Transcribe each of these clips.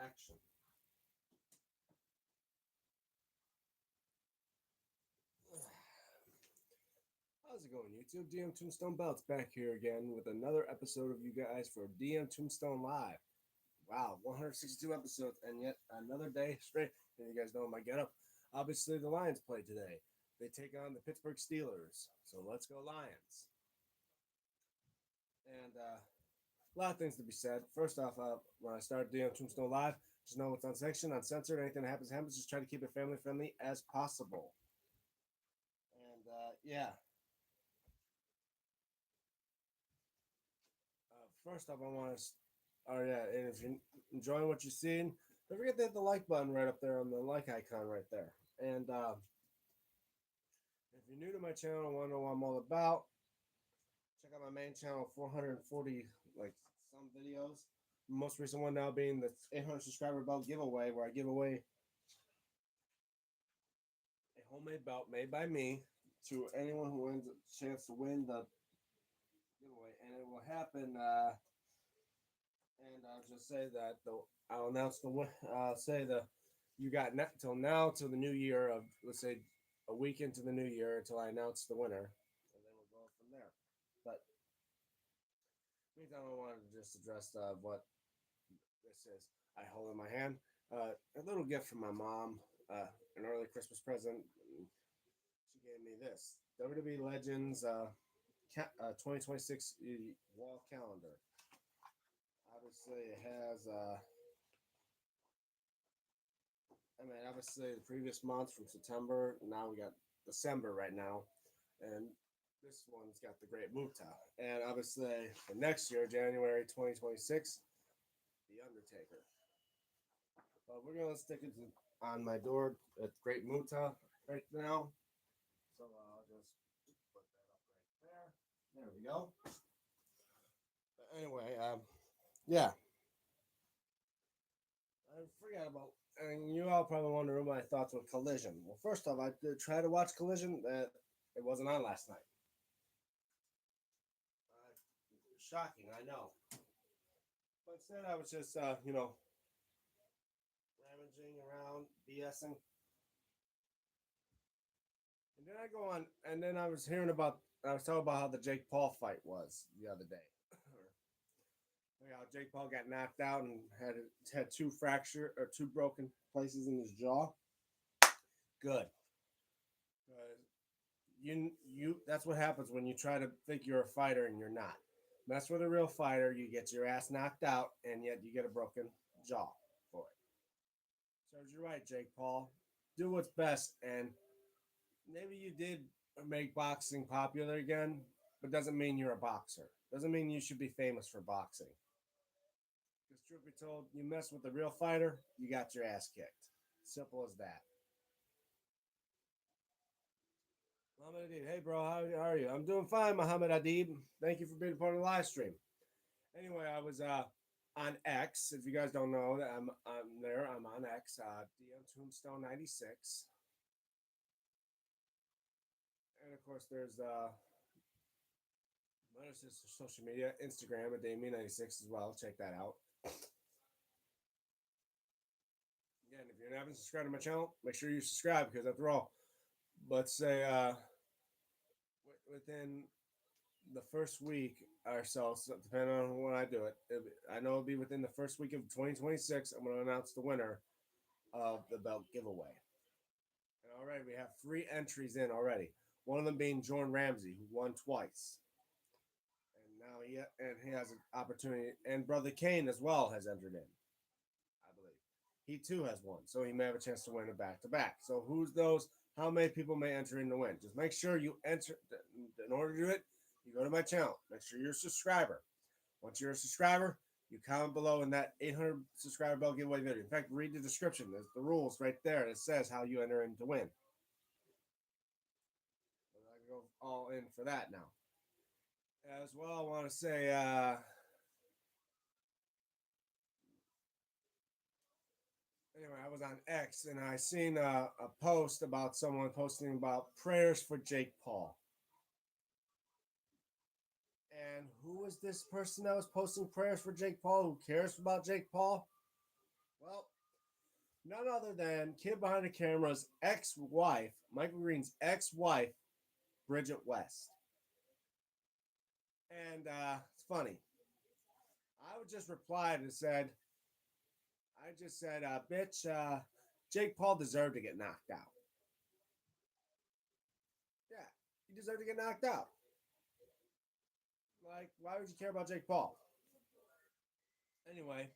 action. How's it going, YouTube? DMTombstone Belts back here again with another episode of you guys for DMTombstone Live. Wow, 162 episodes, and yet another day straight. And you guys know my getup. Obviously, the Lions play today. They take on the Pittsburgh Steelers. So let's go, Lions. And a lot of things to be said. First off, when I start DMTombstone Live, just know it's uncensored. Anything that happens. Just try to keep it family friendly as possible. And yeah. First off, I want to. Oh yeah, and if you're enjoying what you're seeing, don't forget to hit the like button right up there on the like icon right there. And if you're new to my channel and want to know what I'm all about, check out my main channel, 440 like some videos. The most recent one now being the 800 subscriber belt giveaway, where I give away a homemade belt made by me to anyone who wins a chance to win the giveaway, and it will happen. And I'll just say that I'll announce say you got till now till the new year of, let's say, a week into the new year until I announce the winner, and then we'll go from there. But meantime, I wanted to just address what this is. I hold in my hand a little gift from my mom, an early Christmas present. She gave me this WWE Legends 2026 wall calendar. Obviously, it has. Obviously, the previous month from September. Now we got December right now, and this one's got the Great Muta. And obviously, for next year, January 2026, the Undertaker. But we're gonna stick it on my door at Great Muta right now. So I'll just put that up right there. There we go. But anyway, yeah. I forgot about, and you all probably wonder what my thoughts with Collision. Well, first off, I did try to watch Collision. It wasn't on last night. Shocking, I know. But instead, I was just, rummaging around, BSing. And then I go on, and then I was talking about how the Jake Paul fight was the other day. Jake Paul got knocked out and had two broken places in his jaw. Good. That's what happens when you try to think you're a fighter and you're not. Mess with a real fighter, you get your ass knocked out, and yet you get a broken jaw for it. So you're right, Jake Paul. Do what's best, and maybe you did make boxing popular again, but doesn't mean you're a boxer. Doesn't mean you should be famous for boxing. Because truth be told, you mess with a real fighter, you got your ass kicked. Simple as that. Muhammad Adib, hey bro, how are you? I'm doing fine, Muhammad Adib. Thank you for being a part of the live stream. Anyway, I was on X. If you guys don't know, I'm there. I'm on X. DMTombstone 96. And of course, there's my other social media, Instagram at Damien96 as well. Check that out. Again, if you haven't subscribed to my channel, make sure you subscribe, because after all, let's say within the first week or so, depending on when I do it, I know it'll be within the first week of 2026. I'm going to announce the winner of the belt giveaway. And already we have 3 entries in already. One of them being Jordan Ramsey, who won twice. And now he has an opportunity. And Brother Kane as well has entered in, I believe. He too has won, so he may have a chance to win a back-to-back. So who's those? How many people may enter in to win? Just make sure you enter. In order to do it, you go to my channel. Make sure you're a subscriber. Once you're a subscriber, you comment below in that 800 subscriber bell giveaway video. In fact, read the description. There's the rules right there. It says how you enter in to win. I can go all in for that now. As well, I want to say, anyway, I was on X and I seen a post about someone posting about prayers for Jake Paul. And who was this person that was posting prayers for Jake Paul? Who cares about Jake Paul? Well, none other than kid behind the camera's ex-wife, Michael Green's ex-wife, Bridget West. And it's funny. I would just replied and said, I just said, bitch, Jake Paul deserved to get knocked out. Yeah, he deserved to get knocked out. Like, why would you care about Jake Paul? Anyway,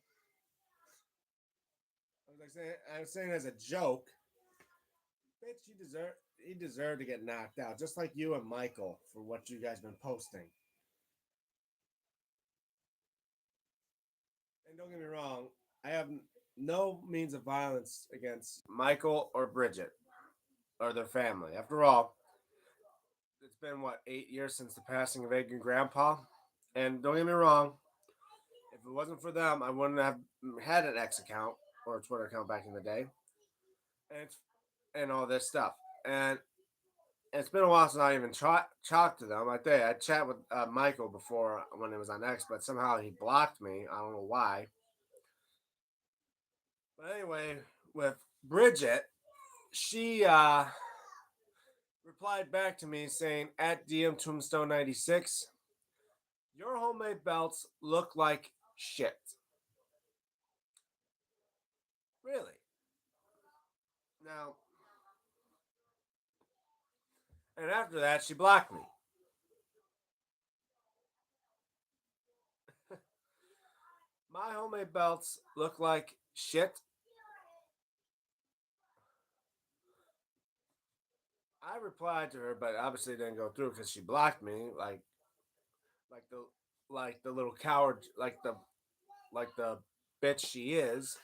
I was saying as a joke, bitch, he deserved to get knocked out, just like you and Michael for what you guys been posting. And don't get me wrong, I have no means of violence against Michael or Bridget or their family. After all, it's been what 8 years since the passing of Egg and Grandpa, and don't get me wrong, if it wasn't for them, I wouldn't have had an X account or a Twitter account back in the day, and all this stuff. And it's been a while since I even talked to them. I chat with Michael before when it was on X, but somehow he blocked me. I don't know why. But anyway, with Bridget, she replied back to me saying at DMTombstone 96, your homemade belts look like shit. Really? Now, and after that, she blocked me. My homemade belts look like shit. I replied to her, but obviously it didn't go through because she blocked me, like the like the little coward, like the bitch she is.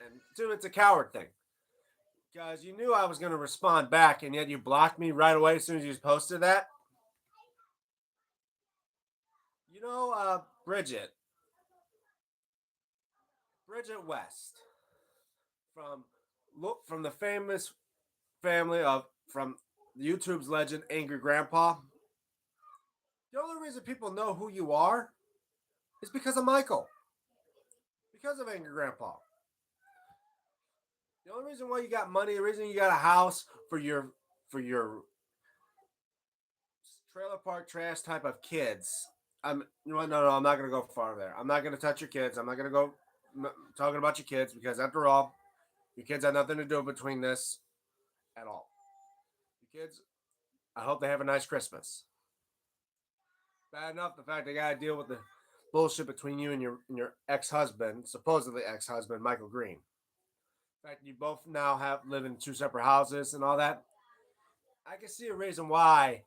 And dude, it's a coward thing. Guys, you knew I was gonna respond back, and yet you blocked me right away as soon as you posted that. You know, Bridget West from from the famous family of from YouTube's legend Angry Grandpa. The only reason people know who you are is because of Michael, because of Angry Grandpa. The only reason why you got money, the reason you got a house for your trailer park trash type of kids. You know what? No, I'm not gonna go far there. I'm not gonna touch your kids. I'm not gonna go talking about your kids because after all, your kids have nothing to do between this at all. Your kids, I hope they have a nice Christmas. Bad enough the fact they gotta deal with the bullshit between you and your ex husband, supposedly ex husband Michael Green. In fact, you both now live in two separate houses and all that. I can see a reason why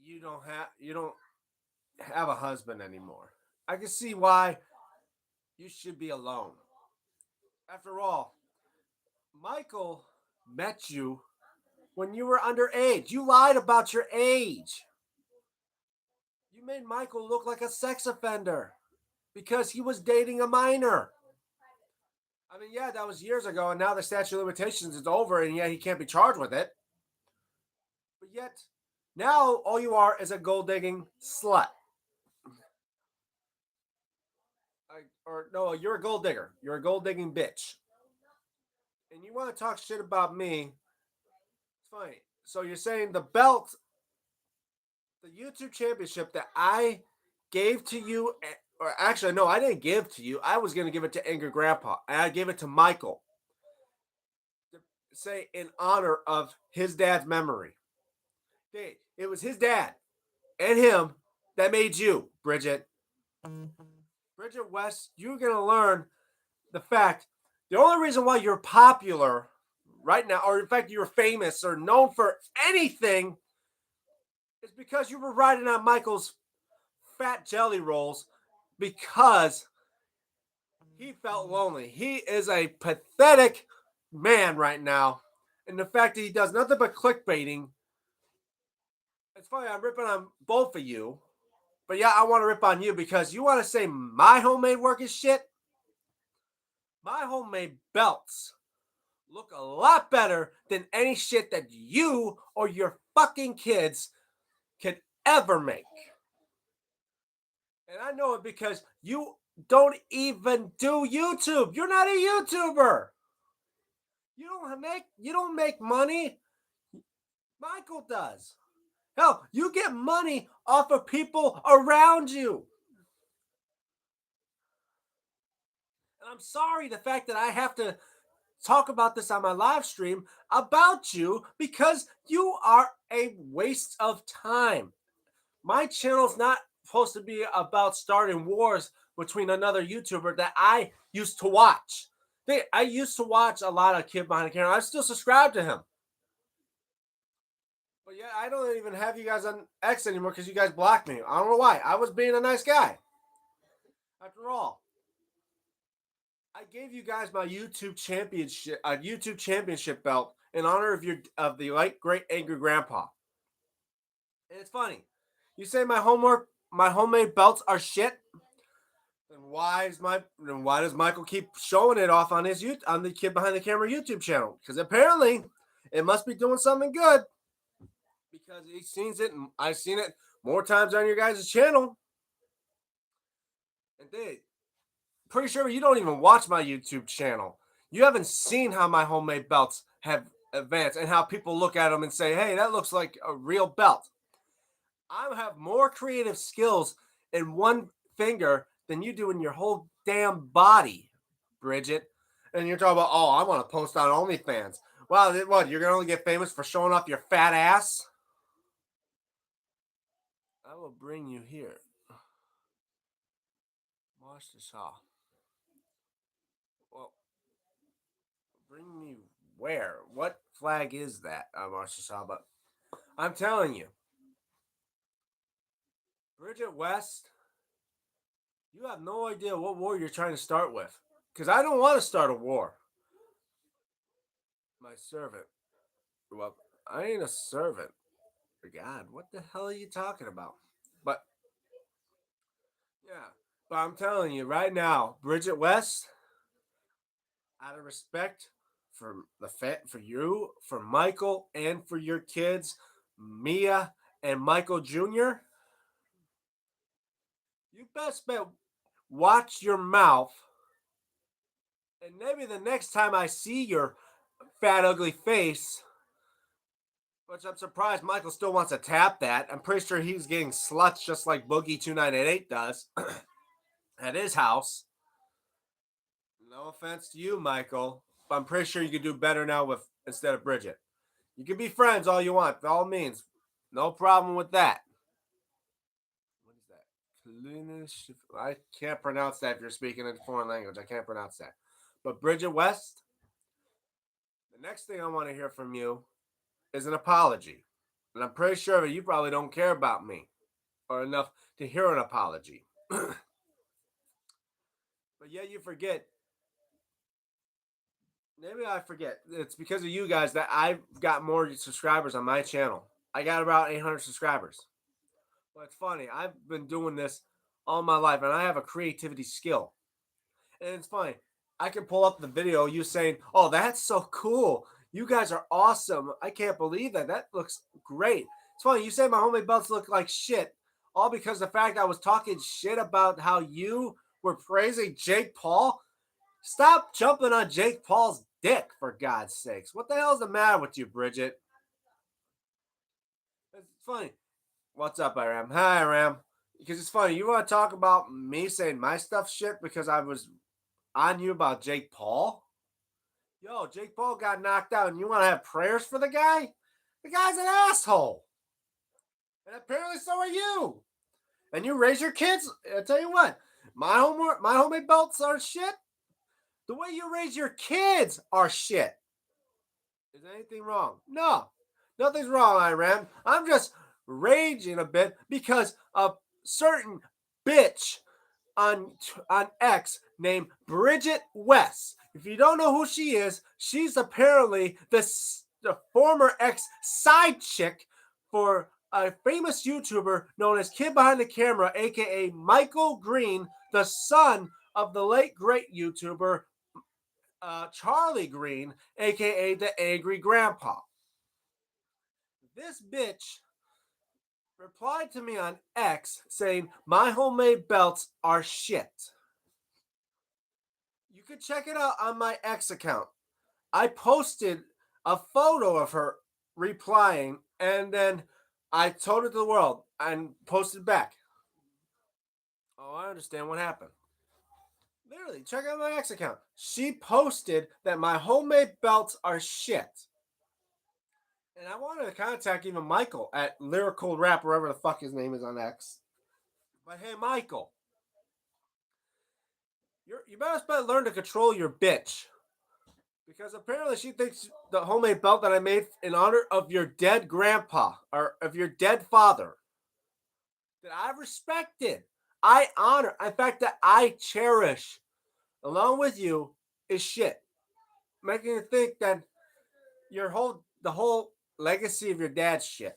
you don't have a husband anymore. I can see why you should be alone. After all, Michael met you when you were underage. You lied about your age. You made Michael look like a sex offender because he was dating a minor. I mean, yeah, that was years ago, and now the statute of limitations is over, and yet he can't be charged with it. But yet, now all you are is a gold digging slut. Or no, you're a gold digger. You're a gold digging bitch. And you want to talk shit about me? It's funny. So you're saying the belt, the YouTube championship that I gave to you, or actually, no, I didn't give to you. I was going to give it to Angry Grandpa. And I gave it to Michael to say in honor of his dad's memory. It was his dad and him that made you, Bridget. Bridget West, you're going to learn the fact the only reason why you're popular right now, or in fact you're famous or known for anything, is because you were riding on Michael's fat jelly rolls because he felt lonely. He is a pathetic man right now. And the fact that he does nothing but clickbaiting. It's funny, I'm ripping on both of you. But yeah, I want to rip on you because you want to say my homemade work is shit. My homemade belts look a lot better than any shit that you or your fucking kids could ever make. And I know it because you don't even do YouTube. You're not a YouTuber. You don't make money. Michael does. Hell, you get money off of people around you. And I'm sorry the fact that I have to talk about this on my live stream about you because you are a waste of time. My channel's not supposed to be about starting wars between another YouTuber that I used to watch. I used to watch a lot of Kid Behind the Camera. I still subscribe to him. But yeah, I don't even have you guys on X anymore because you guys blocked me. I don't know why. I was being a nice guy. After all, I gave you guys my YouTube championship belt in honor of the late great angry grandpa. And it's funny. You say my homemade belts are shit. Then why does Michael keep showing it off on on the Kid Behind the Camera YouTube channel? Because apparently it must be doing something good. Because he's seen it, and I've seen it more times on your guys' channel. And pretty sure you don't even watch my YouTube channel. You haven't seen how my homemade belts have advanced and how people look at them and say, "Hey, that looks like a real belt." I have more creative skills in one finger than you do in your whole damn body, Bridget. And you're talking about, oh, I want to post on OnlyFans. Well, what? You're gonna only get famous for showing off your fat ass? I will bring you here. Watch this off. Well, bring me where? What flag is that? Watch this off. But I'm telling you, Bridget West, you have no idea what war you're trying to start with. Because I don't want to start a war. My servant. Well, I ain't a servant. God, what the hell are you talking about? But yeah, but I'm telling you right now, Bridget West, out of respect for for you, for Michael, and for your kids, Mia and Michael Jr., you best bet watch your mouth. And maybe the next time I see your fat, ugly face, which I'm surprised Michael still wants to tap that. I'm pretty sure he's getting sluts just like Boogie2988 does at his house. No offense to you, Michael, but I'm pretty sure you could do better now with instead of Bridget. You can be friends all you want, by all means. No problem with that. What is that? I can't pronounce that if you're speaking in a foreign language. I can't pronounce that. But Bridget West, the next thing I want to hear from you is an apology. And I'm pretty sure that you probably don't care about me or enough to hear an apology. But yet you forget. Maybe I forget. It's because of you guys that I've got more subscribers on my channel. I got about 800 subscribers. But it's funny. I've been doing this all my life, and I have a creativity skill. And it's funny. I can pull up the video you saying, "Oh, that's so cool. You guys are awesome. I can't believe that. That looks great." It's funny. You say my homemade belts look like shit, all because the fact I was talking shit about how you were praising Jake Paul. Stop jumping on Jake Paul's dick, for God's sakes. What the hell's the matter with you, Bridget? It's funny. What's up, Iram? Hi, Iram. Because it's funny. You want to talk about me saying my stuff shit because I was on you about Jake Paul? Yo, Jake Paul got knocked out, and you want to have prayers for the guy? The guy's an asshole. And apparently so are you. And you raise your kids. I tell you what, my homemade belts are shit. The way you raise your kids are shit. Is anything wrong? No, nothing's wrong, Iran. I'm just raging a bit because a certain bitch on X named Bridget West. If you don't know who she is, she's apparently the former ex side chick for a famous YouTuber known as Kid Behind the Camera, aka Michael Green, the son of the late great YouTuber Charlie Green, aka the Angry Grandpa. This bitch replied to me on X saying my homemade belts are shit. could check it out on my X account. I posted a photo of her replying, and then I told it to the world and posted back. Oh, I understand what happened. Literally, check out my X account. She posted that my homemade belts are shit. And I wanted to contact even Michael at Lyrical Rap, wherever the fuck his name is on X. But hey, Michael, you better learn to control your bitch. Because apparently she thinks the homemade belt that I made in honor of your dead grandpa or of your dead father that I respected, I honor, in fact, that I cherish, along with you, is shit. Making you think that the whole legacy of your dad's shit.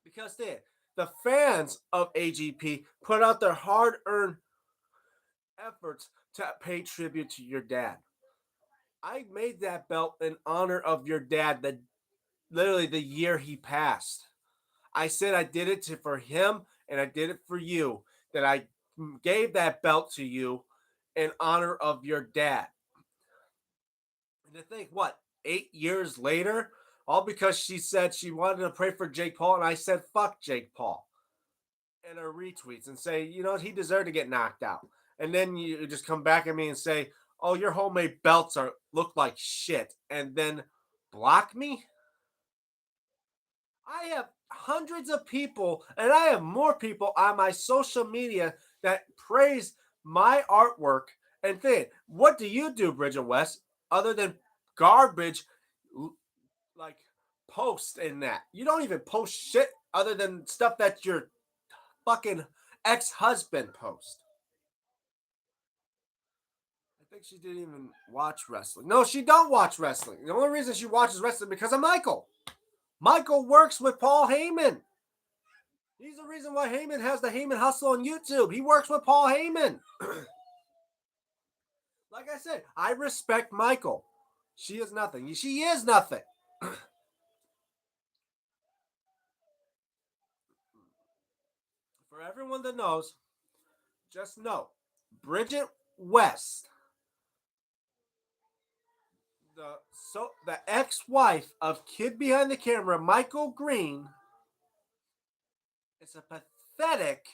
Because the fans of AGP put out their hard-earned efforts to pay tribute to your dad. I made that belt in honor of your dad, literally the year he passed. I said I did it for him and I did it for you. That I gave that belt to you in honor of your dad. And to think, what, 8 years later, all because she said she wanted to pray for Jake Paul, and I said fuck Jake Paul, and her retweets and say, he deserved to get knocked out. And then you just come back at me and say, oh, your homemade belts look like shit, and then block me. I have hundreds of people, and I have more people on my social media that praise my artwork and think, what do you do, Bridget West, other than garbage like post in that? You don't even post shit other than stuff that your fucking ex-husband post. I think she didn't even watch wrestling. No, she don't watch wrestling. The only reason she watches wrestling because of Michael. Michael works with Paul Heyman. He's the reason why Heyman has the Heyman Hustle on YouTube. He works with Paul Heyman. Like I said, I respect Michael. She is nothing. She is nothing. For everyone that knows, just know Bridget West, the ex-wife of Kid Behind the Camera, Michael Green, is a pathetic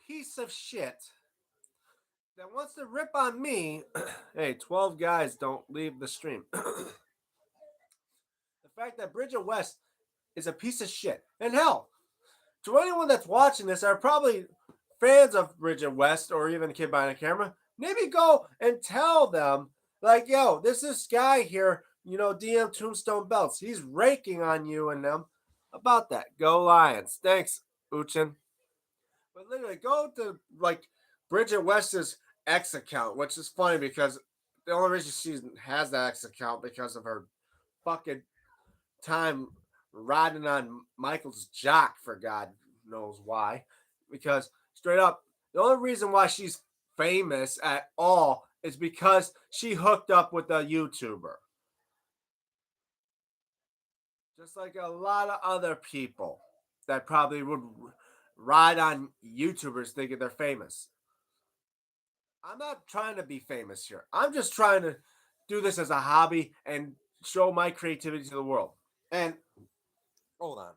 piece of shit that wants to rip on me. Hey, 12 guys don't leave the stream. The fact that Bridget West is a piece of shit. And hell, to anyone that's watching this are probably fans of Bridget West or even Kid Behind the Camera, maybe go and tell them, like, yo, this guy here, DMTombstone belts. He's raking on you and them about that. Go Lions. Thanks, Uchin. But literally, go to, like, Bridget West's X account, which is funny because the only reason she has that X account because of her fucking time riding on Michael's jock, for God knows why. Because straight up, the only reason why she's famous at all is because she hooked up with a YouTuber. Just like a lot of other people that probably would ride on YouTubers thinking they're famous. I'm not trying to be famous here. I'm just trying to do this as a hobby and show my creativity to the world. And hold on.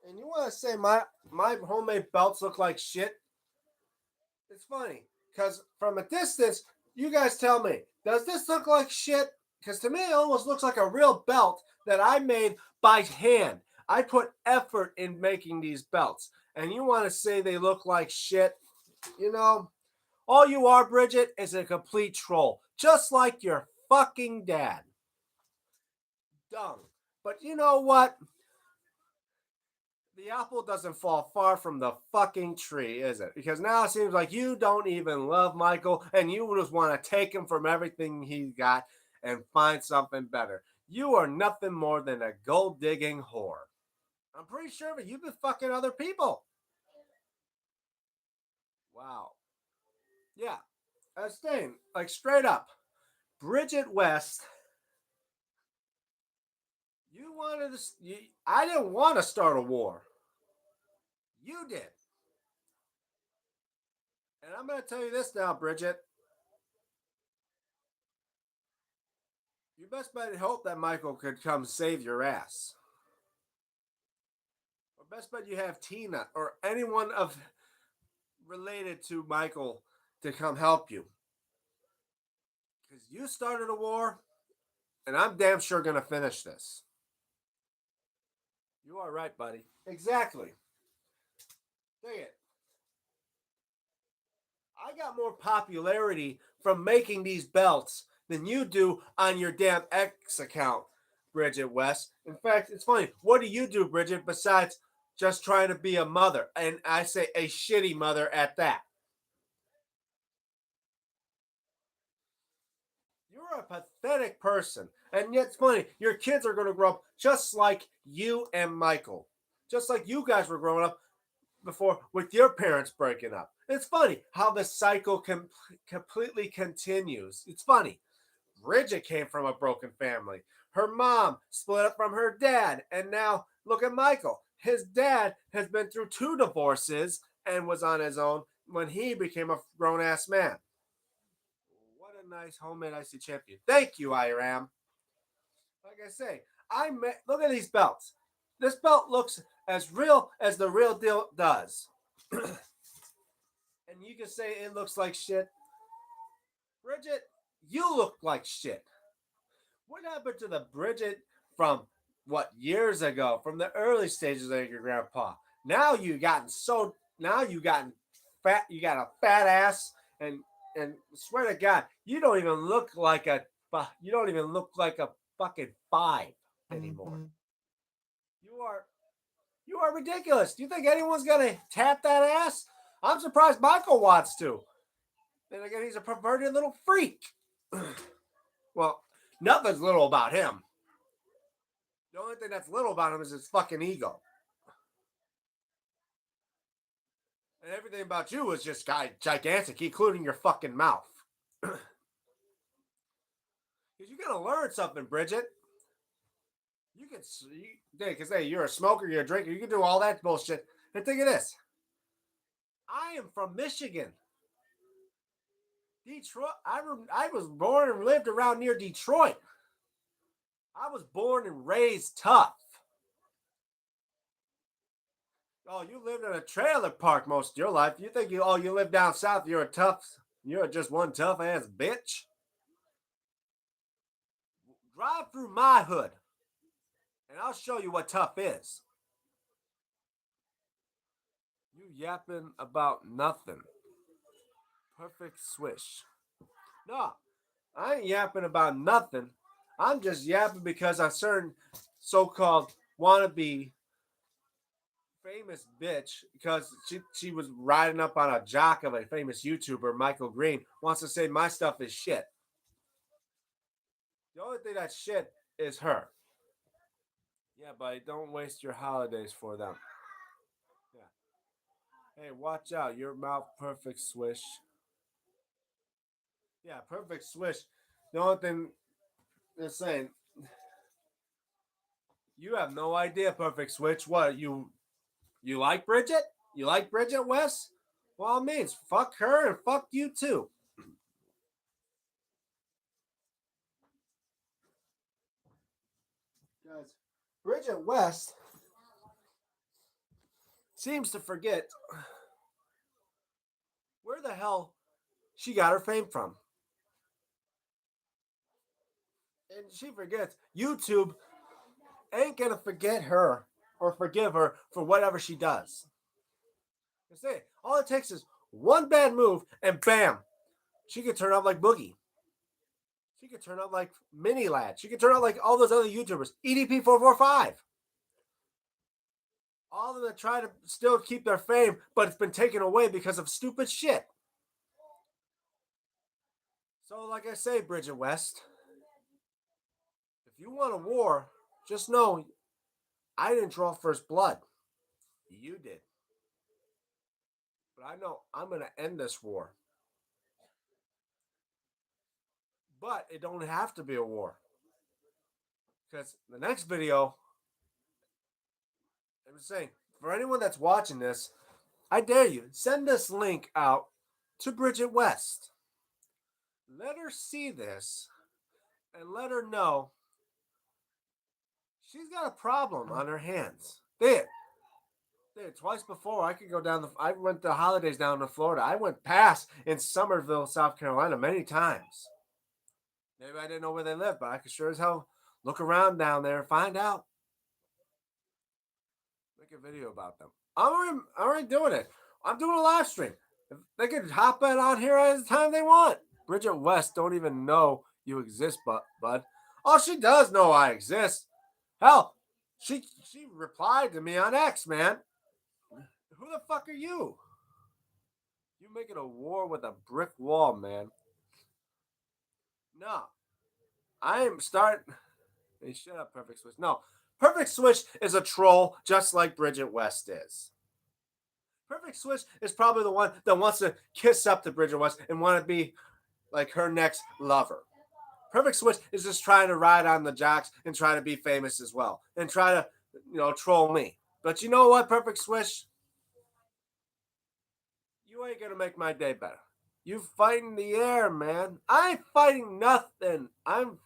And you want to say my homemade belts look like shit? It's funny because from a distance, you guys tell me, does this look like shit? Because to me, it almost looks like a real belt that I made by hand. I put effort in making these belts. And you want to say they look like shit? All you are, Bridget, is a complete troll. Just like your fucking dad. Dumb. But you know what? The apple doesn't fall far from the fucking tree, is it? Because now it seems like you don't even love Michael and you just want to take him from everything he got and find something better. You are nothing more than a gold digging whore. I'm pretty sure that you've been fucking other people. Wow. Yeah. Staying, like, straight up. Bridget West. You wanted to. I didn't want to start a war. You did. And I'm going to tell you this now, Bridget. You best bet hope that Michael could come save your ass. Or best bet you have Tina or anyone of related to Michael to come help you. Because you started a war, and I'm damn sure going to finish this. You are right, buddy. Exactly. Dang it. I got more popularity from making these belts than you do on your damn X account, Bridget West. In fact, it's funny. What do you do, Bridget, besides just trying to be a mother? And I say a shitty mother at that. You're a pathetic person. And yet it's funny. Your kids are going to grow up just like you and Michael. Just like you guys were growing up before with your parents breaking up. It's funny how the cycle completely continues. It's funny. Bridget came from a broken family. Her mom split up from her dad. And now look at Michael. His dad has been through 2 divorces and was on his own when he became a grown ass man. What a nice homemade icy champion. Thank you, Iram. Like I say, look at these belts. This belt looks as real as the real deal does. And you can say it looks like shit. Bridget, you look like shit. What happened to the Bridget from years ago, from the early stages of your grandpa? Now you gotten fat, you got a fat ass, and swear to God, you don't even look like a fucking 5 anymore. You are ridiculous. Do you think anyone's gonna tap that ass? I'm surprised Michael wants to. Then again, he's a perverted little freak. Well, nothing's little about him. The only thing that's little about him is his fucking ego. And everything about you is just gigantic, including your fucking mouth. Because you gotta learn something, Bridget. Because hey, you're a smoker, you're a drinker, you can do all that bullshit. And think of this. I am from Michigan. Detroit. I was born and lived around near Detroit. I was born and raised tough. Oh, you lived in a trailer park most of your life. You think you live down south, you're just one tough ass bitch? Drive through my hood, and I'll show you what tough is. You yapping about nothing. Perfect swish. No, I ain't yapping about nothing. I'm just yapping because a certain so-called wannabe famous bitch, because she was riding up on a jock of a famous YouTuber, Michael Green, wants to say my stuff is shit. The only thing that's shit is her. Yeah, buddy, don't waste your holidays for them. Yeah. Hey, watch out. Your mouth perfect swish. Yeah, perfect swish. The only thing they're saying, you have no idea, perfect switch. What, you like Bridget? You like Bridget West? Well, it means fuck her and fuck you too. Guys, Bridget West seems to forget where the hell she got her fame from. And she forgets YouTube ain't gonna forget her or forgive her for whatever she does. That's it. All it takes is one bad move, and bam, she could turn out like Boogie. She could turn out like Mini Lad. She could turn out like all those other YouTubers. EDP445. All of them that try to still keep their fame, but it's been taken away because of stupid shit. So, like I say, Bridget West, if you want a war, just know I didn't draw first blood. You did. But I know I'm going to end this war. But it don't have to be a war. Because the next video, I'm saying, For anyone that's watching this, I dare you, send this link out to Bridget West. Let her see this and let her know she's got a problem on her hands. There, twice before I could go down the. I went the holidays down to Florida. I went past in Somerville, South Carolina, many times. Maybe I didn't know where they lived, but I could sure as hell look around down there and find out. Make a video about them. I'm already doing it. I'm doing a live stream. They can hop in on here any time they want. Bridget West don't even know you exist, bud. Oh, she does know I exist. Hell, she replied to me on X, man. Who the fuck are you? You making a war with a brick wall, man. No. I am starting. Hey, shut up, Perfect Switch. No. Perfect Switch is a troll just like Bridget West is. Perfect Switch is probably the one that wants to kiss up to Bridget West and want to be like her next lover. Perfect Switch is just trying to ride on the jocks and try to be famous as well and try to, troll me. But you know what, Perfect Switch? You ain't gonna make my day better. You fighting the air, man. I ain't fighting nothing. I'm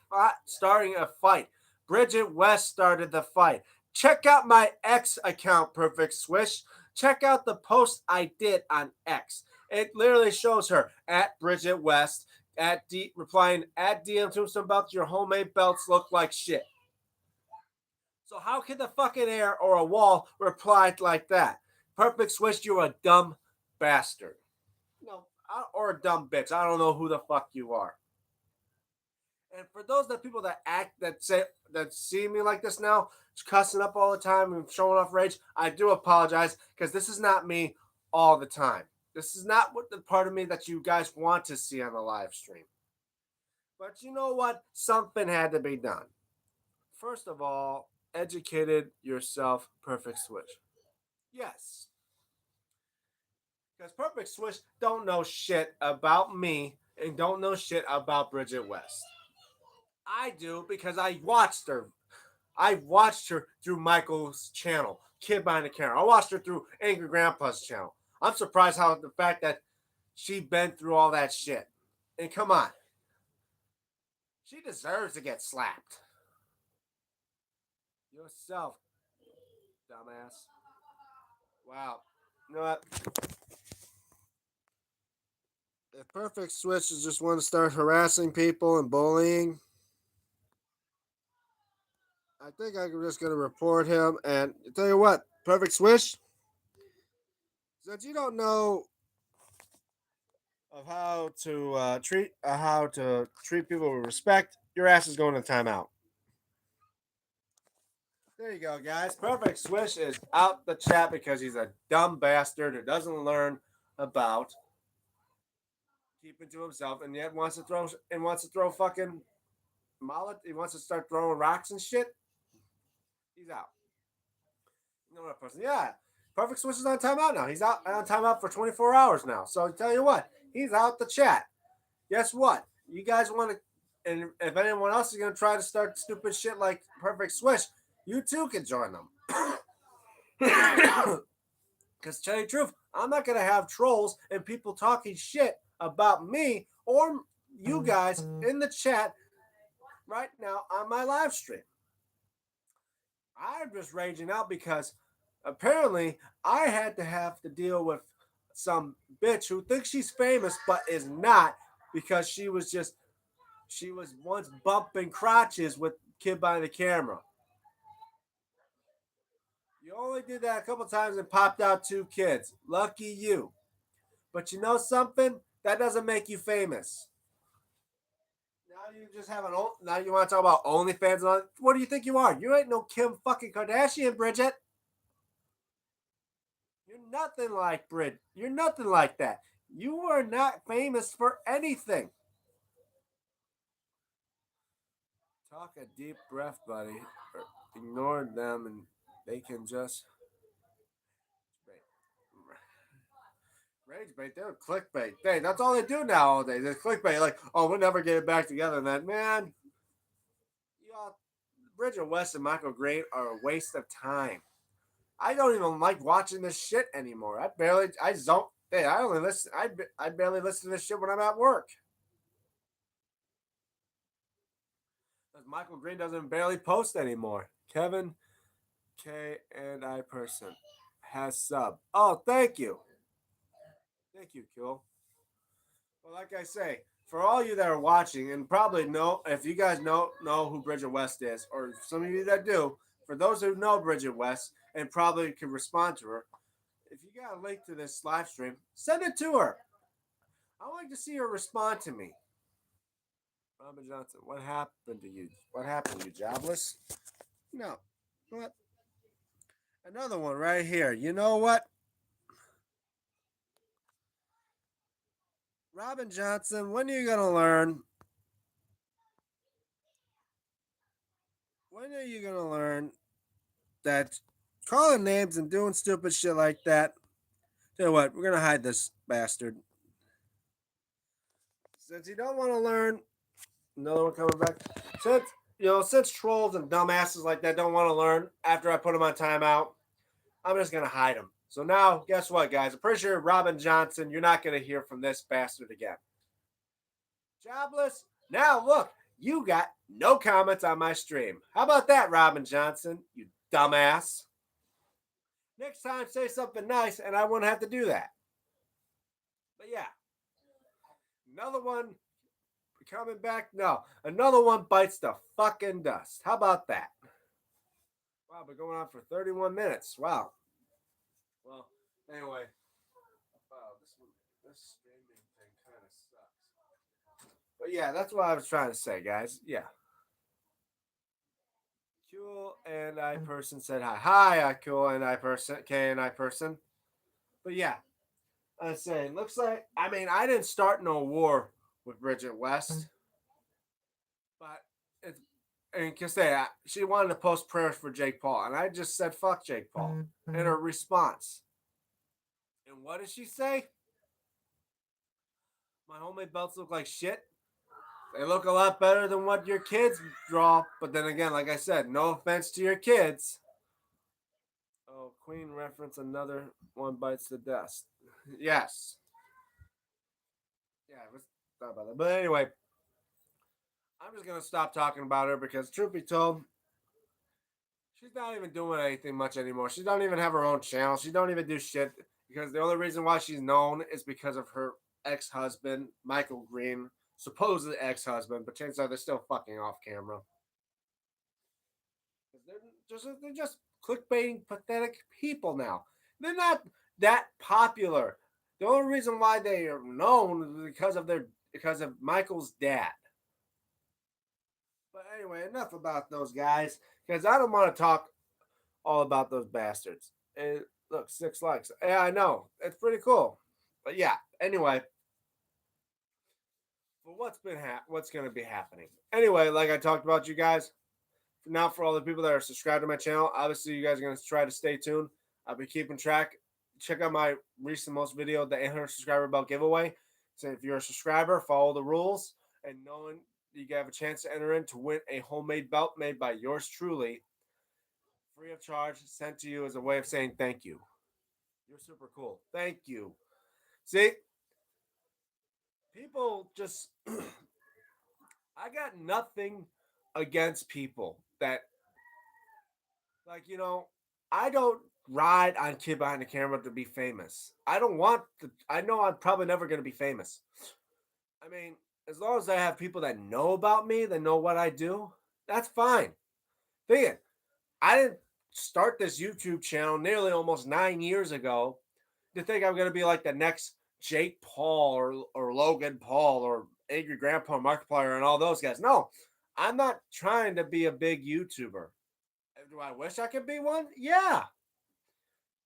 starting a fight. Bridget West started the fight. Check out my X account, Perfect Swish. Check out the post I did on X. It literally shows her at Bridget West replying at DMTombstone belts. Your homemade belts look like shit. So how can the fucking air or a wall reply like that? Perfect Swish, you're a dumb bastard. No, or a dumb bitch. I don't know who the fuck you are. And for those people that see me like this now, cussing up all the time and showing off rage, I do apologize because this is not me all the time. This is not what the part of me that you guys want to see on the live stream. But you know what? Something had to be done. First of all, educated yourself, Perfect Switch. Yes. Because Perfect Switch don't know shit about me and don't know shit about Bridget West. I do because I watched her. I watched her through Michael's channel, Kid Behind the Camera. I watched her through Angry Grandpa's channel. I'm surprised how the fact that she been through all that shit. And come on. She deserves to get slapped. Yourself, dumbass. Wow. You know what? If Perfect Switch is just want to start harassing people and bullying, I think I'm just going to report him. And tell you what, Perfect Switch, since you don't know of how to treat people with respect, your ass is going to timeout. There you go, guys. Perfect Swish is out the chat because he's a dumb bastard who doesn't learn about keeping to himself and yet wants to throw fucking mallet. He wants to start throwing rocks and shit. He's out. You know what person? Yeah. Perfect Swish is on timeout now. He's out on timeout for 24 hours now. So I tell you what, he's out the chat. Guess what? You guys want to, and if anyone else is going to try to start stupid shit like Perfect Swish, you too can join them. Because tell you the truth, I'm not going to have trolls and people talking shit about me or you guys in the chat right now on my live stream. I'm just raging out because apparently I had to have to deal with some bitch who thinks she's famous but is not because she was once bumping crotches with Kid Behind the Camera. You only did that a couple times and popped out 2 kids. Lucky you. But you know something? That doesn't make you famous. Now you just have now you want to talk about OnlyFans? What do you think you are? You ain't no Kim fucking Kardashian, Bridget. You're nothing like Brit. You're nothing like that. You are not famous for anything. Talk a deep breath, buddy. Ignore them and they can just rage bait. They're clickbait. That's all they do now all day. They're clickbait. Like, oh, we'll never get it back together. And then, man, Bridget West and Michael Green are a waste of time. I don't even like watching this shit anymore. I don't. Hey, I only listen. I barely listen to this shit when I'm at work. Because Michael Green doesn't barely post anymore. Kevin K and I person has sub. Oh, thank you. Thank you, Kill. Well, like I say, for all you that are watching, and probably know if you guys know who Bridget West is, or some of you that do, for those who know Bridget West and probably can respond to her, if you got a link to this live stream, send it to her. I would like to see her respond to me. Robin Johnson, what happened to you? What happened to you, jobless? No. What? Another one right here. You know what? Robin Johnson, when are you going to learn? When are you going to learn that calling names and doing stupid shit like that? Tell you what, we're going to hide this bastard. Since you don't want to learn, another one coming back. Since trolls and dumbasses like that don't want to learn after I put them on timeout, I'm just going to hide them. So now, guess what, guys? I'm pretty sure Robin Johnson, you're not going to hear from this bastard again. Jobless. Now, look, you got no comments on my stream. How about that, Robin Johnson? You dumbass. Next time, say something nice, and I won't have to do that. But yeah, another one coming back. No, another one bites the fucking dust. How about that? Wow, we're going on for 31 minutes. Wow. Well, anyway. Wow, this streaming thing kind of sucks. But yeah, that's what I was trying to say, guys. Yeah. Cool and I person said hi. Hi, cool and I person, K and I person. But yeah, I was saying, looks like, I mean, I didn't start no war with Bridget West, but it's, and because she wanted to post prayers for Jake Paul, and I just said, fuck Jake Paul. In her response. And what did she say? My homemade belts look like shit. They look a lot better than what your kids draw. But then again, like I said, no offense to your kids. Oh, Queen reference, another one bites the dust. Yes. Yeah, let's talk about that. But anyway, I'm just gonna stop talking about her because, truth be told, she's not even doing anything much anymore. She don't even have her own channel. She don't even do shit because the only reason why she's known is because of her ex-husband, Michael Green, supposed ex-husband, but chances are they're still fucking off camera. They're just clickbaiting, pathetic people now. They're not that popular. The only reason why they are known is because of Michael's dad. But anyway, enough about those guys because I don't want to talk all about those bastards. And look, 6 likes. Yeah, I know it's pretty cool. But yeah, anyway, for what's going to be happening. Anyway, like I talked about, you guys. Now, for all the people that are subscribed to my channel, obviously you guys are going to try to stay tuned. I'll be keeping track. Check out my recent most video, the 800 subscriber belt giveaway. So if you're a subscriber, follow the rules, and knowing you have a chance to enter in to win a homemade belt made by yours truly, free of charge, sent to you as a way of saying thank you. You're super cool. Thank you. See, people just I got nothing against people that, like, I don't ride on kid behind the camera to be famous. I don't want to, I know I'm probably never going to be famous. I mean, as long as I have people that know about me, that know what I do, that's fine. Think it. I didn't start this YouTube channel nearly almost 9 years ago to think I'm going to be like the next Jake Paul or Logan Paul or Angry Grandpa Markiplier and all those guys. No, I'm not trying to be a big YouTuber. Do I wish I could be one? Yeah.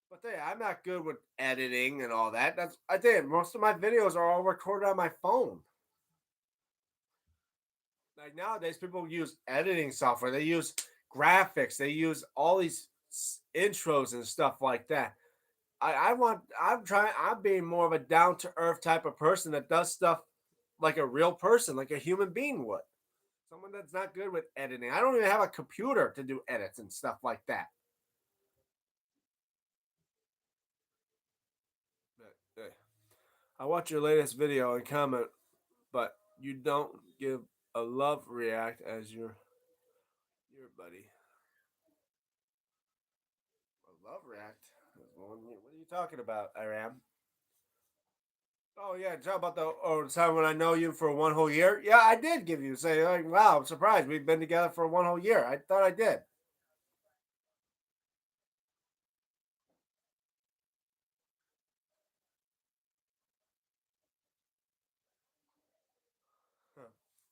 But I'm not good with editing and all that. I did. Most of my videos are all recorded on my phone. Like nowadays, people use editing software. They use graphics. They use all these intros and stuff like that. I'm being more of a down to earth type of person that does stuff like a real person, like a human being would. Someone that's not good with editing. I don't even have a computer to do edits and stuff like that. Hey, I watch your latest video and comment, but you don't give a love react as your buddy. A love react? What are you talking about, Iram? Oh yeah, talk about the time when I know you for one whole year. Yeah, I did give you say like, wow, I'm surprised we've been together for one whole year. I thought I did. Huh.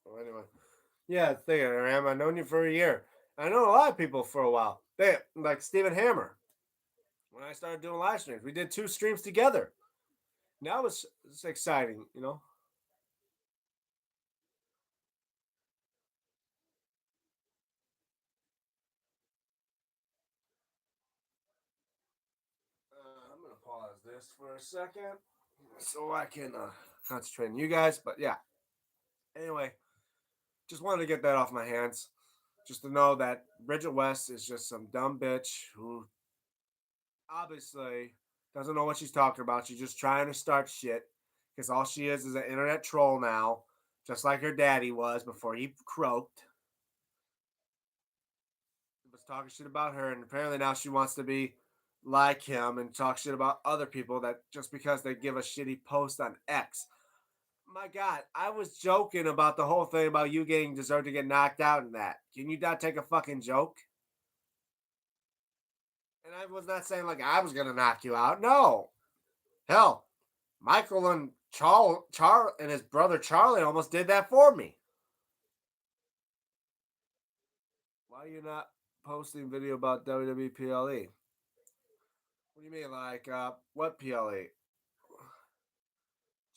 Well, anyway, yeah, think Iram. I've known you for a year. I know a lot of people for a while. They like Stephen Hammer. When I started doing live streams, we did two streams together. Now it's exciting, you know. I'm gonna pause this for a second so I can concentrate on you guys. But yeah, anyway, just wanted to get that off my hands. Just to know that Bridget West is just some dumb bitch who obviously doesn't know what she's talking about. She's just trying to start shit because all she is an internet troll now, just like her daddy was before he croaked. Was talking shit about her, and apparently now she wants to be like him and talk shit about other people that just because they give a shitty post on X. My God, I was joking about the whole thing about you getting deserved to get knocked out in that. Can you not take a fucking joke? And I was not saying like I was gonna knock you out. No, hell, Michael and Char and his brother Charlie almost did that for me. Why are you not posting video about WWE PLE? What do you mean, like what PLE?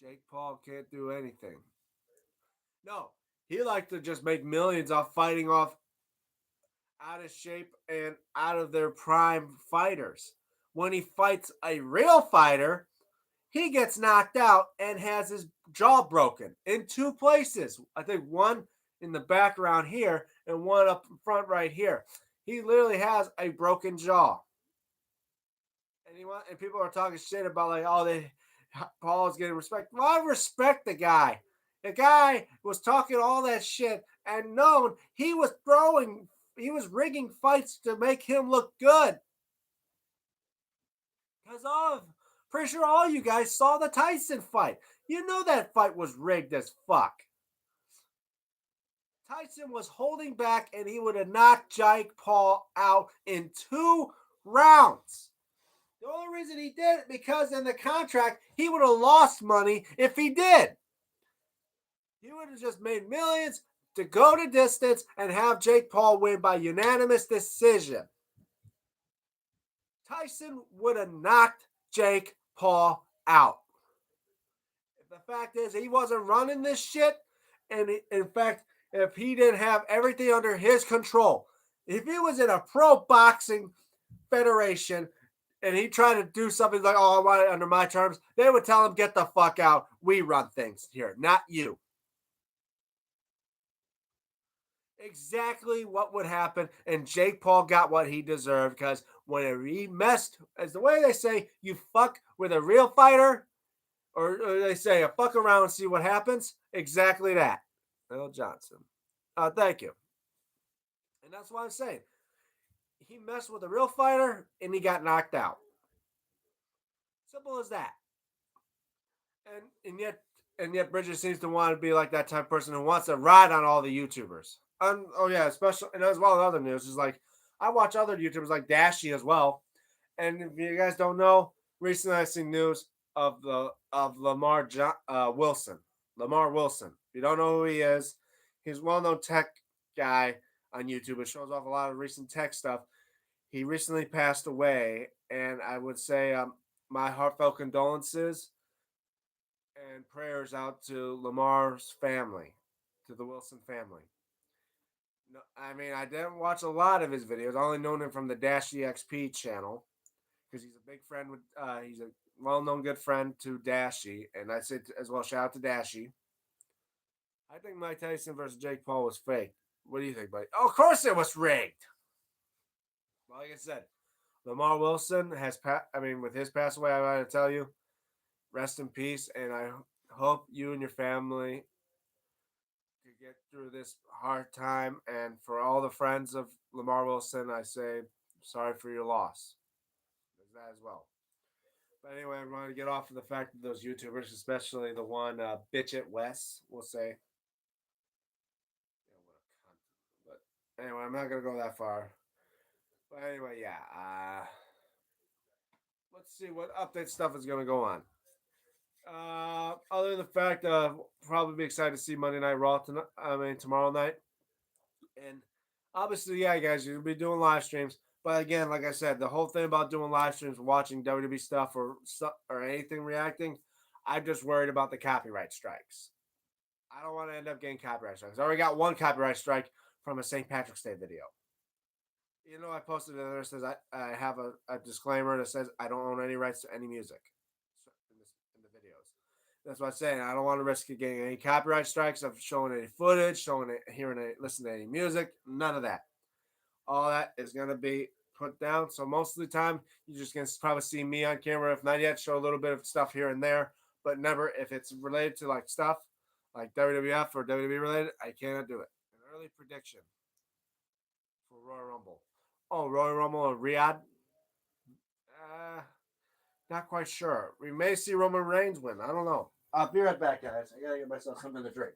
Jake Paul can't do anything. No, he liked to just make millions off fighting off out of shape and out of their prime fighters. When he fights a real fighter, he gets knocked out and has his jaw broken in two places. I think one in the background here and one up front right here. He literally has a broken jaw. And people are talking shit about like, oh, they Paul is getting respect. Well, I respect the guy. The guy was talking all that shit and known he was rigging fights to make him look good. Because of, pretty sure all you guys saw the Tyson fight. You know that fight was rigged as fuck. Tyson was holding back and he would have knocked Jake Paul out in 2 rounds. The only reason he did it because in the contract he would have lost money if he did. He would have just made millions to go to distance and have Jake Paul win by unanimous decision. Tyson would have knocked Jake Paul out. The fact is, he wasn't running this shit. And in fact, if he didn't have everything under his control, if he was in a pro boxing federation and he tried to do something like, oh, I want it under my terms, they would tell him, get the fuck out. We run things here, not you. Exactly what would happen. And Jake Paul got what he deserved because whenever he messed, as the way they say, you fuck with a real fighter, or they say, fuck around and see what happens. Exactly that. Earl Johnson. Thank you. And that's why I'm saying he messed with a real fighter and he got knocked out. Simple as that. And yet Bridget seems to want to be like that type of person who wants to ride on all the YouTubers. Oh yeah, especially and as well as other news is like I watch other YouTubers like Dashy as well. And if you guys don't know, recently I seen news of Wilson. Lamar Wilson. If you don't know who he is, he's a well-known tech guy on YouTube. It shows off a lot of recent tech stuff. He recently passed away, and I would say my heartfelt condolences and prayers out to Lamar's family, to the Wilson family. No, I mean, I didn't watch a lot of his videos. I only known him from the Dash EXP channel because he's a big friend with. He's a well-known good friend to Dashy, and I said as well. Shout out to Dashy. I think Mike Tyson versus Jake Paul was fake. What do you think, buddy? Oh, of course it was rigged. Well, like I said, Lamar Wilson has. I mean, with his pass away, I got to tell you, rest in peace, and I hope you and your family to get through this hard time. And for all the friends of Lamar Wilson, I say sorry for your loss. There's that as well. But anyway, I want to get off of the fact that those YouTubers, especially the one Bitch at Wes, will say, yeah, what a cunt. But anyway, I'm not gonna go that far. But anyway, yeah. Let's see what update stuff is gonna go on. Other than the fact probably be excited to see Monday Night Raw tonight. I mean tomorrow night. And obviously, yeah, guys, you'll be doing live streams. But again, like I said, the whole thing about doing live streams, watching WWE stuff or anything reacting, I'm just worried about the copyright strikes. I don't want to end up getting copyright strikes. I already got one copyright strike from a St. Patrick's Day video. You know, I posted it there. It says I have a disclaimer that says I don't own any rights to any music in the videos. That's what I'm saying. I don't want to risk getting any copyright strikes of showing any footage, showing it, hearing it, listening to any music. None of that. All that is gonna be put down. So most of the time, you're just gonna probably see me on camera. If not yet, show a little bit of stuff here and there, but never if it's related to like stuff like WWF or WWE related. I cannot do it. An early prediction for Royal Rumble. Oh, Royal Rumble and Riyadh. Uh, Not quite sure. We may see Roman Reigns win. I don't know. I'll be right back, guys. I gotta get myself something to drink.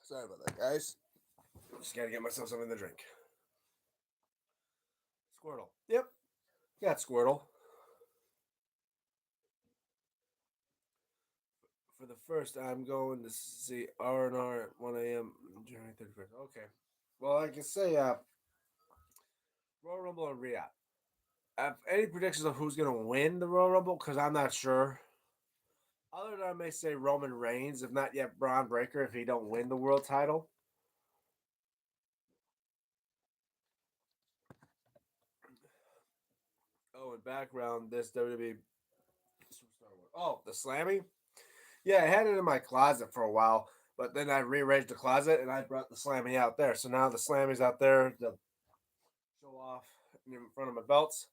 Sorry about that, guys. Just gotta get myself something to drink. Squirtle. Yep. Got Squirtle. For the first, I'm going to see R&R at 1 a.m. January 31st. Okay. Well, I can say Royal Rumble and Riyadh. Have any predictions of who's going to win the Royal Rumble? Because I'm not sure. Other than I may say Roman Reigns, if not yet Braun Breaker, if he don't win the world title. Oh, in background, this WWE superstar. Oh, the Slammy. Yeah, I had it in my closet for a while, but then I rearranged the closet and I brought the Slammy out there. So now the Slammy's out there to show off in front of my belts.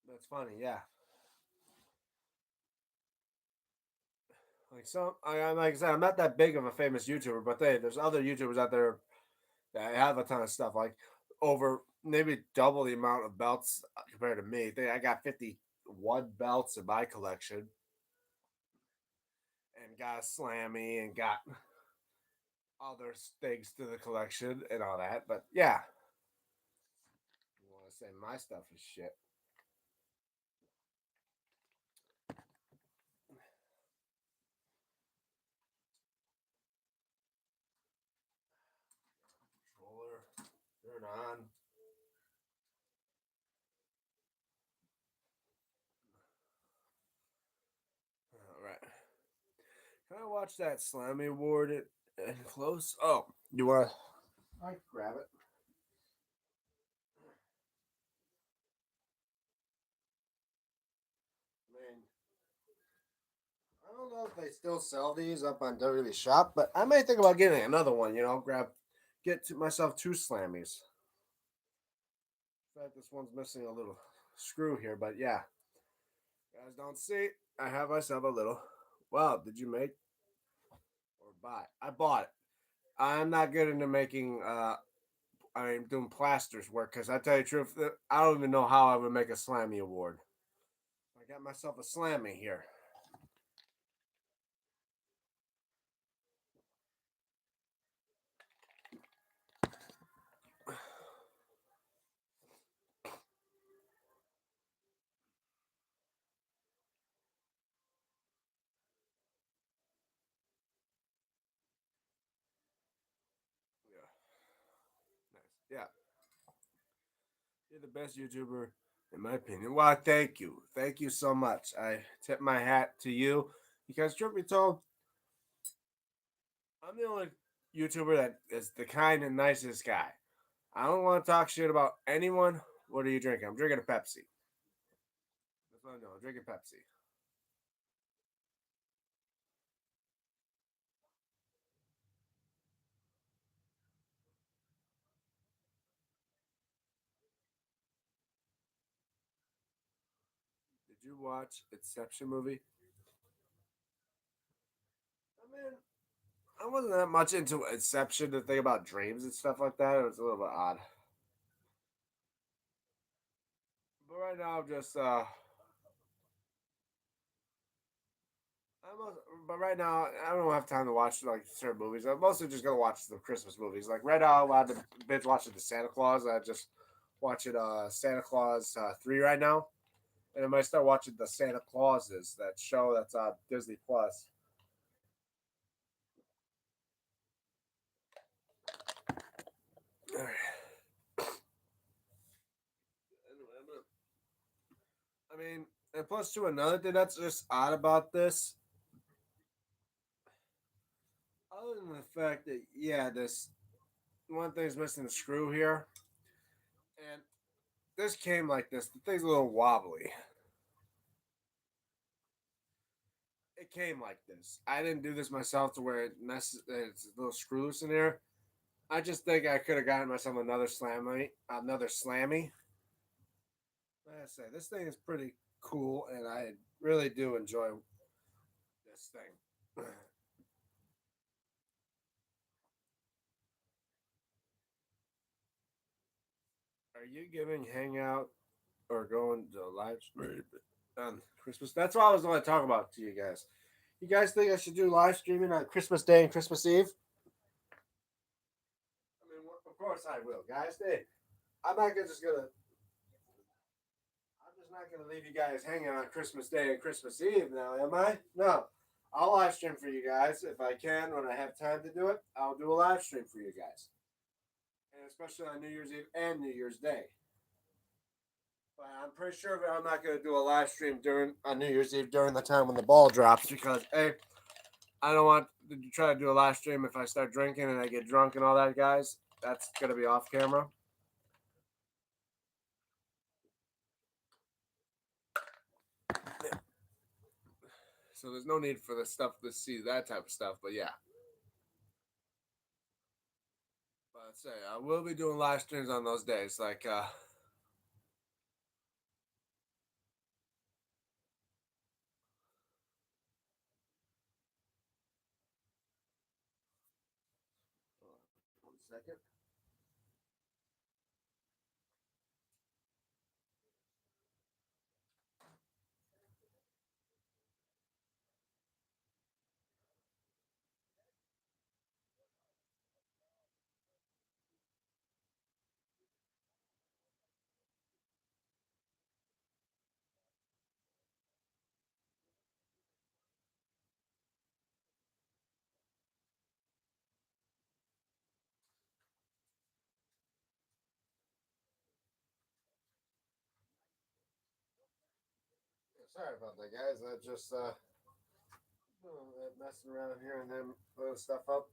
That's funny, yeah. Like I said, I'm not that big of a famous YouTuber, but there's other YouTubers out there that have a ton of stuff, like over maybe double the amount of belts compared to me. I got 51 belts in my collection, and got a Slammy, and got other things to the collection and all that. But yeah, you want to say my stuff is shit? Controller, turn on. All right. Can I watch that Slammy Award in close? Oh, you want? I grab it. I mean, I don't know if they still sell these up on WWE Shop, but I may think about getting another one. Get to myself two Slammies. In fact, this one's missing a little screw here, but yeah, guys don't see. I have myself a little. Wow, did you make or buy? I bought it. I'm not good into making. I'm doing plasters work because I tell you the truth, I don't even know how I would make a Slammy award. I got myself a Slammy here. Yeah, nice. Yeah, you're the best YouTuber in my opinion. Well, thank you so much. I tip my hat to you because, truth be told, I'm the only YouTuber that is the kind and nicest guy. I don't want to talk shit about anyone. What are you drinking? I'm drinking a Pepsi. That's what I know. I'm drinking Pepsi. Did you watch Inception movie? I mean, I wasn't that much into Inception to think about dreams and stuff like that. It was a little bit odd. But right now, I'm just I'm, but right now, I don't have time to watch like certain movies. I'm mostly just gonna watch the Christmas movies. Like right now, I'm binge watching the Santa Claus. I just watching Santa Claus 3 right now, and I might start watching the Santa Clauses, that show that's on Disney Plus. I mean, and plus to another thing that's just odd about this, other than the fact that yeah, this one thing's missing the screw here, and this came like this. The thing's a little wobbly. It came like this. I didn't do this myself to where it messes. It's a little screw loose in there. I just think I could have gotten myself another slammy, another slammy. Like I say, this thing is pretty cool, and I really do enjoy this thing. Are you giving Hangout or going to live stream on Christmas? That's what I was going to talk about to you guys. You guys think I should do live streaming on Christmas Day and Christmas Eve? I mean, of course I will, guys. Hey, I'm not gonna just gonna. I'm just not gonna leave you guys hanging on Christmas Day and Christmas Eve. Now, am I? No. I'll live stream for you guys if I can when I have time to do it. I'll do a live stream for you guys, and especially on New Year's Eve and New Year's Day. But I'm pretty sure I'm not gonna do a live stream during on New Year's Eve during the time when the ball drops because hey, I don't want to try to do a live stream if I start drinking and I get drunk and all that, guys. That's gonna be off camera. So there's no need for the stuff to see that type of stuff. But yeah, but I'd say I will be doing live streams on those days. Like, 1 second. Sorry about that, guys. I just messing around here and then putting stuff up.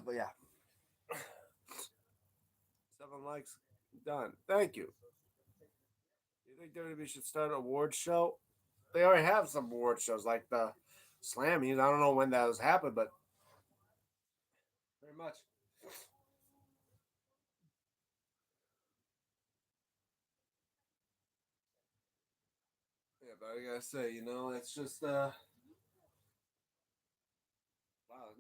But yeah, 7 likes done. Thank you. You think WWE should start an award show? They already have some award shows like the Slammies. I don't know when that has happened, but very much. Yeah, but I gotta say, it's just wow,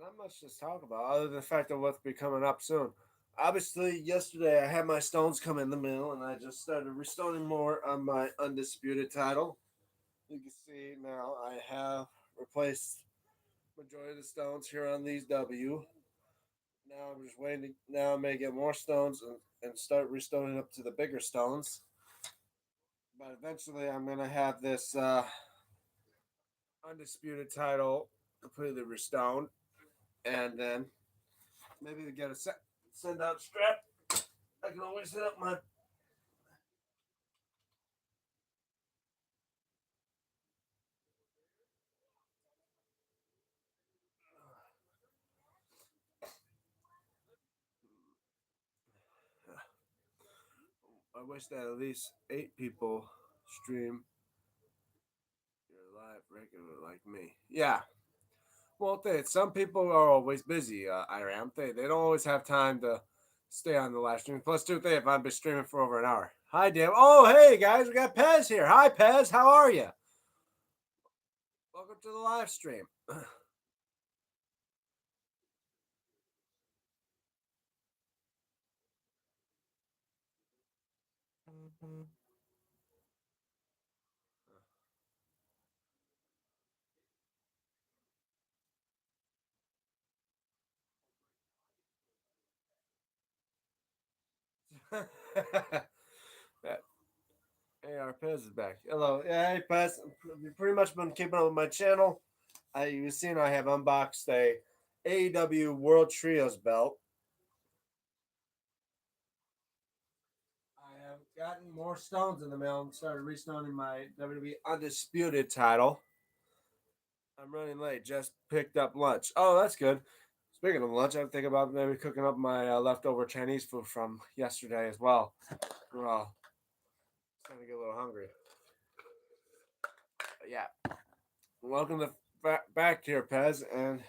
not much to talk about other than the fact of what's be coming up soon. Obviously, yesterday I had my stones come in the mail, and I just started restoring more on my undisputed title. You can see now I have replaced majority of the stones here on these W. Now I'm just waiting. Now I may get more stones and start restoring up to the bigger stones. But eventually, I'm gonna have this undisputed title completely restored, and then maybe to get a send out strap. I can always hit up my. I wish that at least 8 people stream your live regular like me. Yeah. Well, some people are always busy. Iram, they don't always have time to stay on the live stream. Plus, two, if I've been streaming for over an hour. Hi, Dan. Oh, hey guys, we got Pez here. Hi, Pez. How are you? Welcome to the live stream. AR Pez is back. Hello. Yeah, hey Pez. You've pretty much been keeping up with my channel. You've seen I have unboxed a AEW World Trios belt. I have gotten more stones in the mail and started restoning my WWE Undisputed title. I'm running late. Just picked up lunch. Oh, that's good. Speaking of lunch, I'm thinking about maybe cooking up my leftover Chinese food from yesterday as well. Well, starting to get a little hungry. But yeah, welcome to back here, Pez. And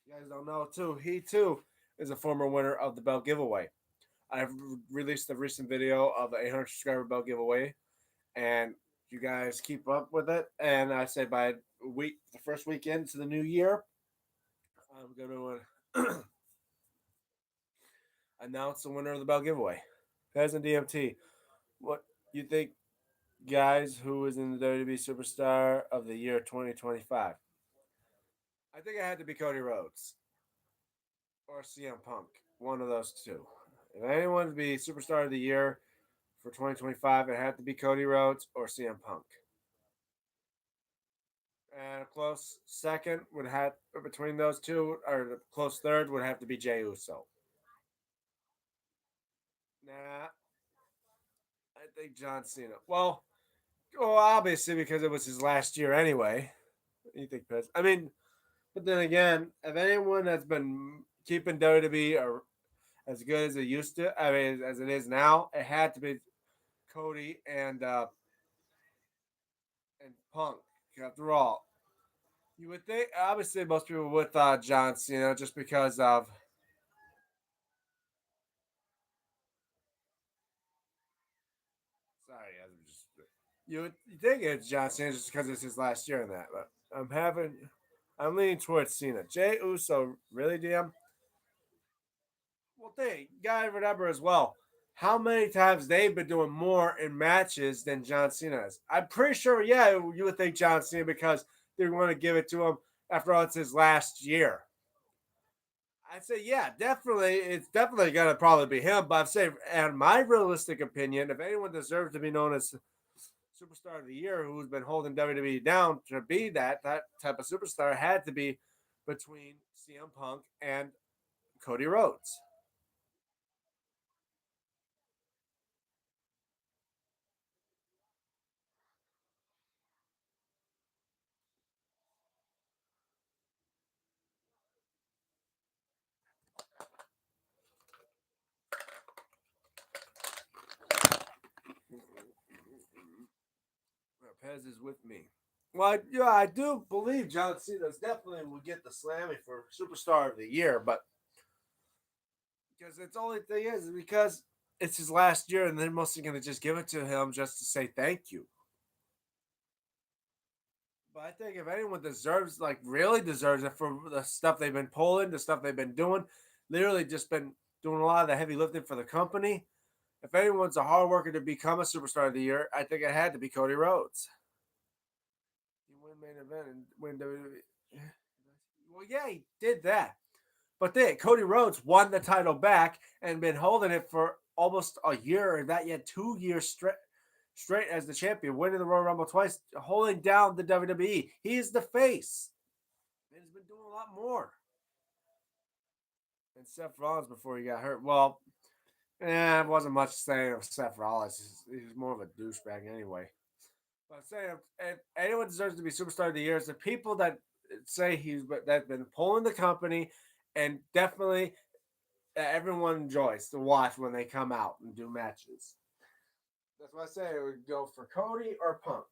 you guys don't know too, he too is a former winner of the belt giveaway. I've released a recent video of the 800 subscriber belt giveaway, and you guys keep up with it. And I say by the first weekend to the new year, I'm going to announce the winner of the belt giveaway. Pez and DMT. What you think, guys? Who is in the WWE Superstar of the Year 2025? I think it had to be Cody Rhodes or CM Punk. One of those two. If anyone to be Superstar of the Year for 2025, it had to be Cody Rhodes or CM Punk. And a close second would have between those two, or the close third would have to be Jey Uso. Nah, I think John Cena. Well, obviously because it was his last year anyway. You think Pez? I mean, but then again, if anyone that's been keeping WWE or as good as it used to, I mean, as it is now, it had to be Cody and Punk. After all, you would think obviously most people would thought John Cena just because of sorry, you think it's John Cena just because it's his last year in that, but I'm leaning towards Cena. Jey Uso, really, DM? Well, you gotta remember as well how many times they've been doing more in matches than John Cena has. I'm pretty sure, yeah, you would think John Cena because they want to give it to him. After all, it's his last year. I'd say, yeah, definitely. It's definitely going to probably be him. But I'd say, and my realistic opinion, if anyone deserves to be known as Superstar of the Year, who's been holding WWE down to be that type of superstar, had to be between CM Punk and Cody Rhodes. Pez is with me. Well, yeah, I do believe John Cena definitely will get the Slammy for Superstar of the Year, but because it's only thing is because it's his last year, and they're mostly going to just give it to him just to say thank you. But I think if anyone deserves, like, really deserves it for the stuff they've been pulling, the stuff they've been doing, literally just been doing a lot of the heavy lifting for the company. If anyone's a hard worker to become a superstar of the year, I think it had to be Cody Rhodes. He win main event and win WWE. Well, yeah, he did that. But then Cody Rhodes won the title back and been holding it for almost a year, or that yet 2 years straight as the champion, winning the Royal Rumble twice, holding down the WWE. He is the face. And he's been doing a lot more. And Seth Rollins before he got hurt. Well, it wasn't much saying of Seth Rollins. He's more of a douchebag anyway. But I'm saying if anyone deserves to be superstar of the year, it's the people that say that's been pulling the company, and definitely everyone enjoys to watch when they come out and do matches. That's why I say it would go for Cody or Punk.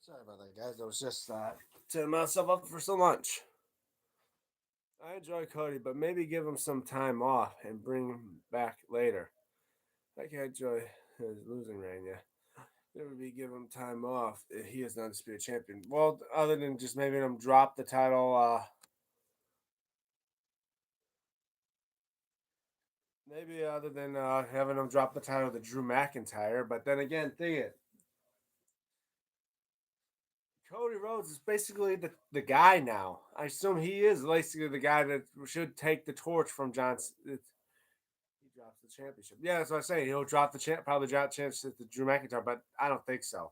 Sorry about that, guys. I was just setting myself up for some lunch. I enjoy Cody, but maybe give him some time off and bring him back later. I can't enjoy his losing reign, yeah. Never be give him time off. He is not a spirit champion. Well, other than just maybe him drop the title, maybe other than having him drop the title to Drew McIntyre. But then again, think it. Cody Rhodes is basically the guy now. I assume he is basically the guy that should take the torch from John. He drops the championship. Yeah, that's what I say. He'll drop the probably drop the championship to Drew McIntyre, but I don't think so.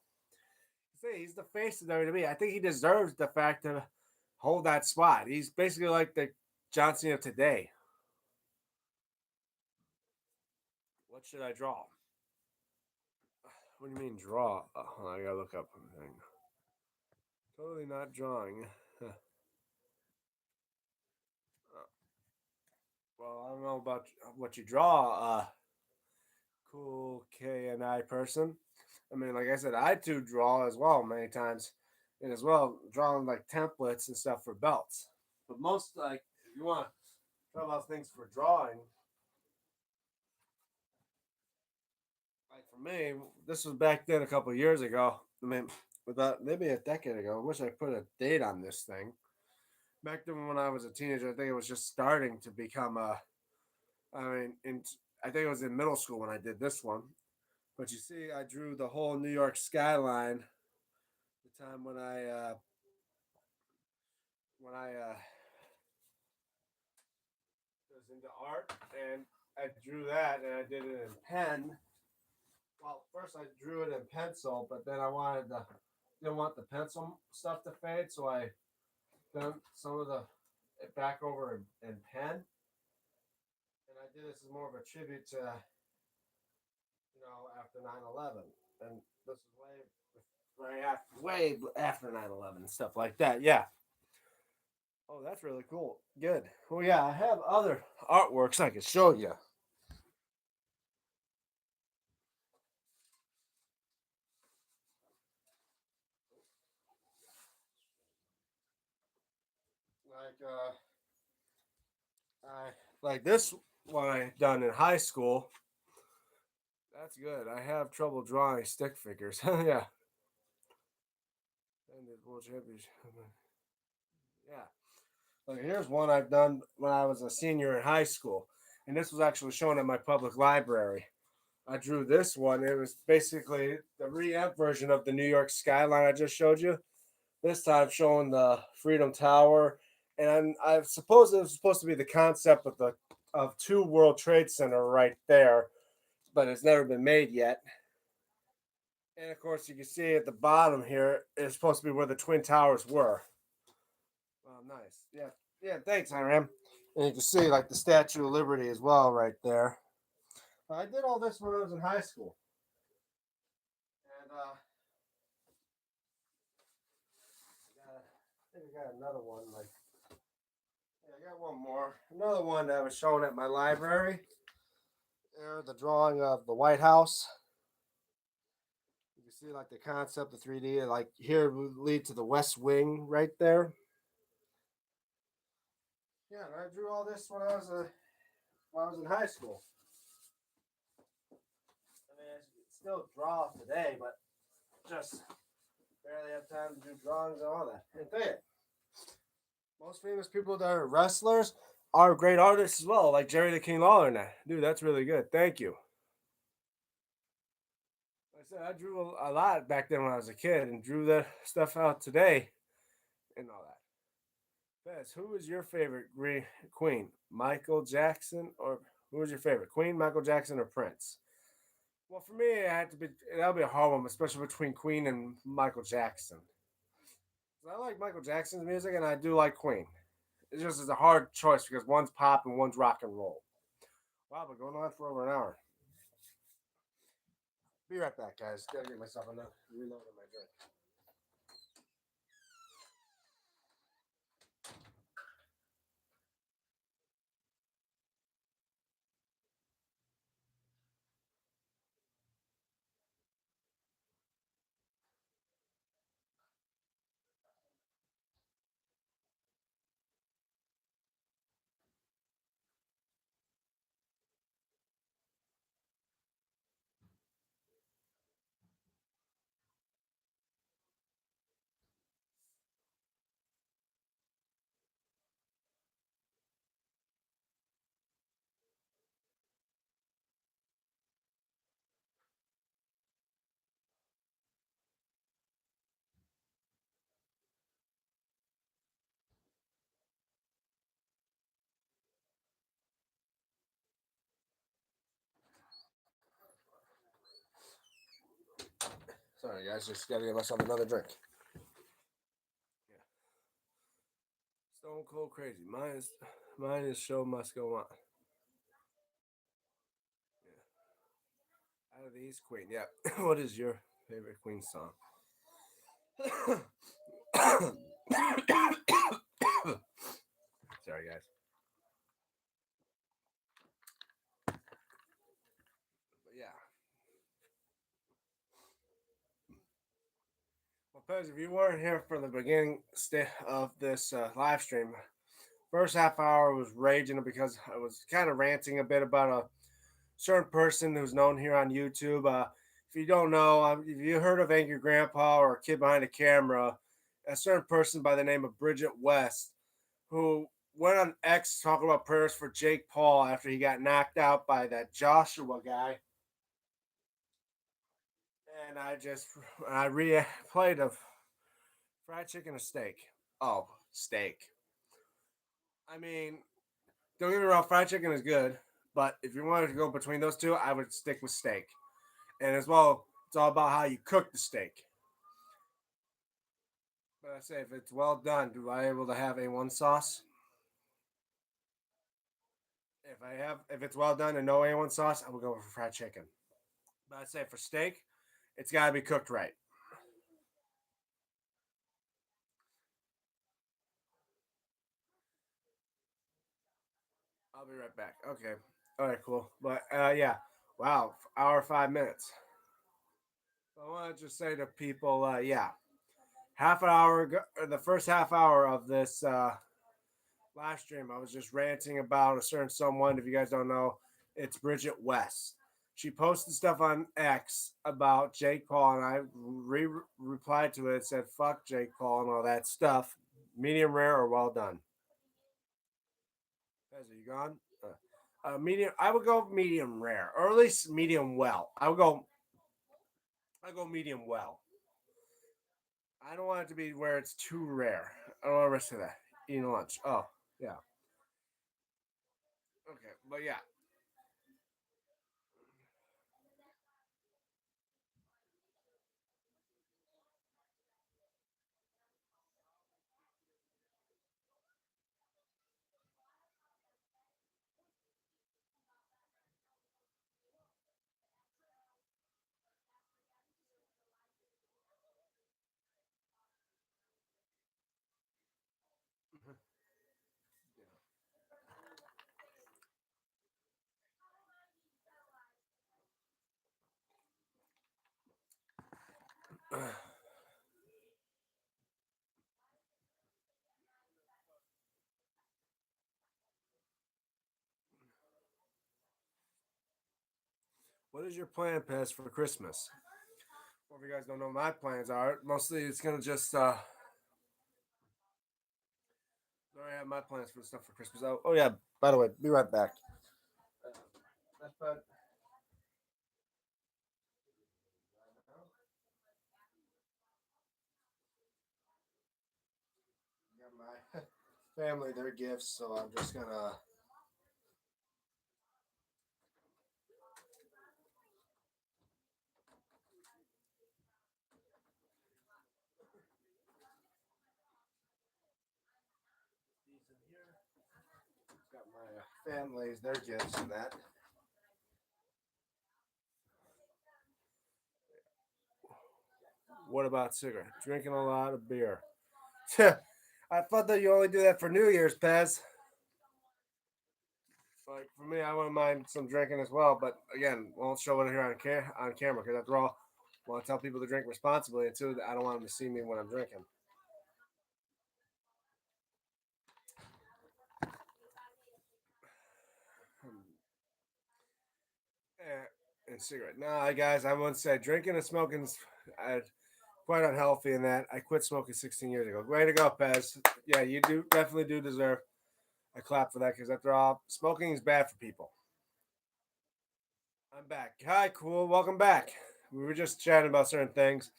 Say he's the face of WWE. I think he deserves the fact to hold that spot. He's basically like the John Cena of today. What should I draw? What do you mean draw? Oh, I gotta look up something. Totally not drawing. Well, I don't know about what you draw, cool K and I person. I mean, like I said, I too draw as well many times, and as well drawing like templates and stuff for belts. But most like if you want to talk about things for drawing, like for me, this was back then a couple of years ago. I mean, about maybe a decade ago. I wish I put a date on this thing. Back then when I was a teenager, I think it was just starting to become a. I mean, I think it was in middle school when I did this one. But you see, I drew the whole New York skyline the time when I was into art, and I drew that, and I did it in pen. Well, first I drew it in pencil, but then I wanted to didn't want the pencil stuff to fade, so I done some of the it back over in pen, and I did this as more of a tribute to after 9/11, and this is way after 9/11 and stuff like that. Yeah. Oh, that's really cool. Good. Well, yeah, I have other artworks I can show you. Like I like this one I done in high school. That's good. I have trouble drawing stick figures. Yeah. And the world championship. Yeah. Like here's one I've done when I was a senior in high school, and this was actually shown at my public library. I drew this one. It was basically the re-amp version of the New York skyline I just showed you. This time showing the Freedom Tower, and I suppose it was supposed to be the concept of two World Trade Center right there, but it's never been made yet. And of course, you can see at the bottom here is supposed to be where the Twin Towers were. Oh, nice. Yeah, yeah. Thanks, Hiram. And you can see like the Statue of Liberty as well right there. I did all this when I was in high school, and I think I got another one. Like, yeah, I got one more. Another one that was shown at my library. There, the drawing of the White House. You can see like the concept, the 3D, like here would lead to the West Wing right there. Yeah, and I drew all this when I was in high school. I mean, I still draw today, but just barely have time to do drawings and all that. And tell you, most famous people that are wrestlers are great artists as well, like Jerry the King Lawler and that. Dude, that's really good. Thank you. Like I said, I drew a lot back then when I was a kid and drew that stuff out today and all that. Fez, who is your favorite queen? Michael Jackson or who is your favorite? Queen, Michael Jackson, or Prince? Well, for me, it had to be that'll be a hard one, especially between Queen and Michael Jackson. I like Michael Jackson's music, and I do like Queen. It's just it's a hard choice because one's pop and one's rock and roll. Wow, but going on for over an hour. Be right back, guys. Gotta get myself another reload on my drink. Sorry, guys. Just gotta get myself another drink. Yeah. Stone cold crazy. Mine is show must go on. Yeah. Out of these Queen. Yeah. What is your favorite Queen song? Sorry, guys. But yeah. Well, Pez, if you weren't here for the beginning of this live stream, first half hour was raging because I was kind of ranting a bit about a certain person who's known here on YouTube. If you don't know, if you heard of Angry Grandpa or Kid Behind the Camera, a certain person by the name of Bridget West, who went on X talking about prayers for Jake Paul after he got knocked out by that Joshua guy, and I replayed of fried chicken or steak. Oh, steak. I mean, don't get me wrong, fried chicken is good, but if you wanted to go between those two, I would stick with steak. And as well, it's all about how you cook the steak. But I say if it's well done, do I able to have A1 sauce? If it's well done and no A1 sauce, I would go for fried chicken. But I say for steak, it's got to be cooked right. I'll be right back. Okay. All right, cool. But yeah, wow, hour 5 minutes. I want to just say to people, yeah, half an hour ago, the first half hour of this live stream, I was just ranting about a certain someone. If you guys don't know, it's Bridget West. She posted stuff on X about Jake Paul, and I replied to it, said, fuck Jake Paul and all that stuff. Medium rare or well done? Guys, are you gone? Medium. I would go medium rare, or at least medium well. I go medium well. I don't want it to be where it's too rare. I don't want to risk that. Eating lunch. Oh, yeah. Okay, but yeah. What is your plan, Pez, for Christmas? Well, if you guys don't know, my plans are mostly it's gonna just. I already have my plans for the stuff for Christmas. Oh yeah. By the way, be right back. That's about. Got my family their gifts, so I'm just gonna. Got my families their gifts and that. What about cigarette? Drinking a lot of beer. I thought that you only do that for New Year's, Pez. Like for me, I wouldn't mind some drinking as well, but again, won't show it here on camera because after all, I want to tell people to drink responsibly, and two, I don't want them to see me when I'm drinking. And cigarette. No, guys, I wouldn't say drinking and smoking is quite unhealthy in that. I quit smoking 16 years ago. Way to go, Pez. Yeah, you do definitely do deserve a clap for that because after all, smoking is bad for people. I'm back. Hi, cool. Welcome back. We were just chatting about certain things.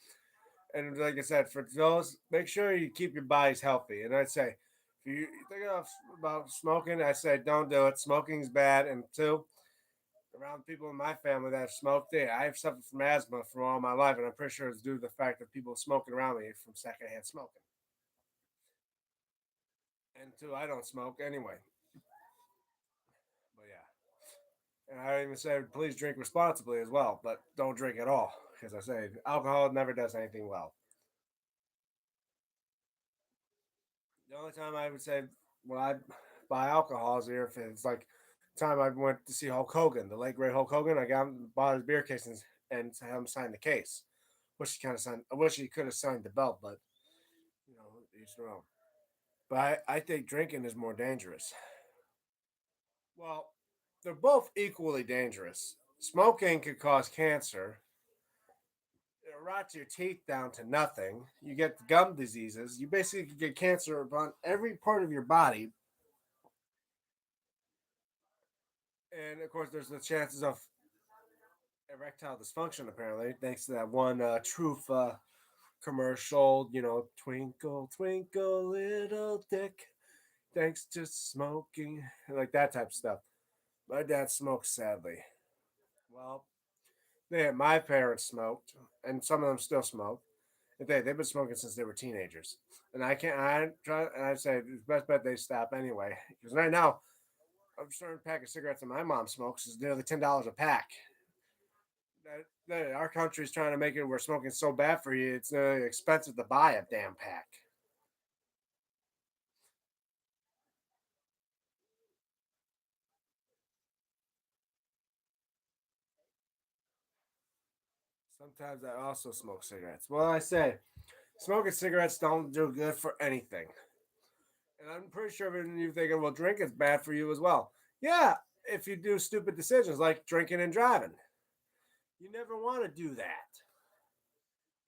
And like I said, for those, make sure you keep your bodies healthy. And I'd say, if you think about smoking, I say don't do it. Smoking's bad. And two, around people in my family that have smoked, I've suffered from asthma for all my life, and I'm pretty sure it's due to the fact that people smoking around me from secondhand smoking. And two, I don't smoke anyway. But yeah, and I even say please drink responsibly as well, but don't drink at all because I say alcohol never does anything well. The only time I would say when I buy alcohol is if it's like time I went to see Hulk Hogan, the late great Hulk Hogan. I got him, bought his beer case and had him sign the case. Wish he kind of signed. I wish he could have signed the belt, but you know he's wrong. But I think drinking is more dangerous. Well, they're both equally dangerous. Smoking could cause cancer. It rots your teeth down to nothing. You get gum diseases. You basically get cancer upon every part of your body And of course, there's the chances of erectile dysfunction, apparently, thanks to that one Truth commercial, twinkle, twinkle, little dick, thanks to smoking, like that type of stuff. My dad smoked, sadly. Well, my parents smoked, and some of them still smoke. And they've been smoking since they were teenagers. And I say it's best bet they stop anyway. Because right now, a certain pack of cigarettes that my mom smokes is nearly $10 a pack. Our country's trying to make it where smoking's so bad for you, it's expensive to buy a damn pack. Sometimes I also smoke cigarettes. Well, I say smoking cigarettes don't do good for anything. And I'm pretty sure even you thinking, well, drink is bad for you as well. Yeah, if you do stupid decisions like drinking and driving. You never want to do that.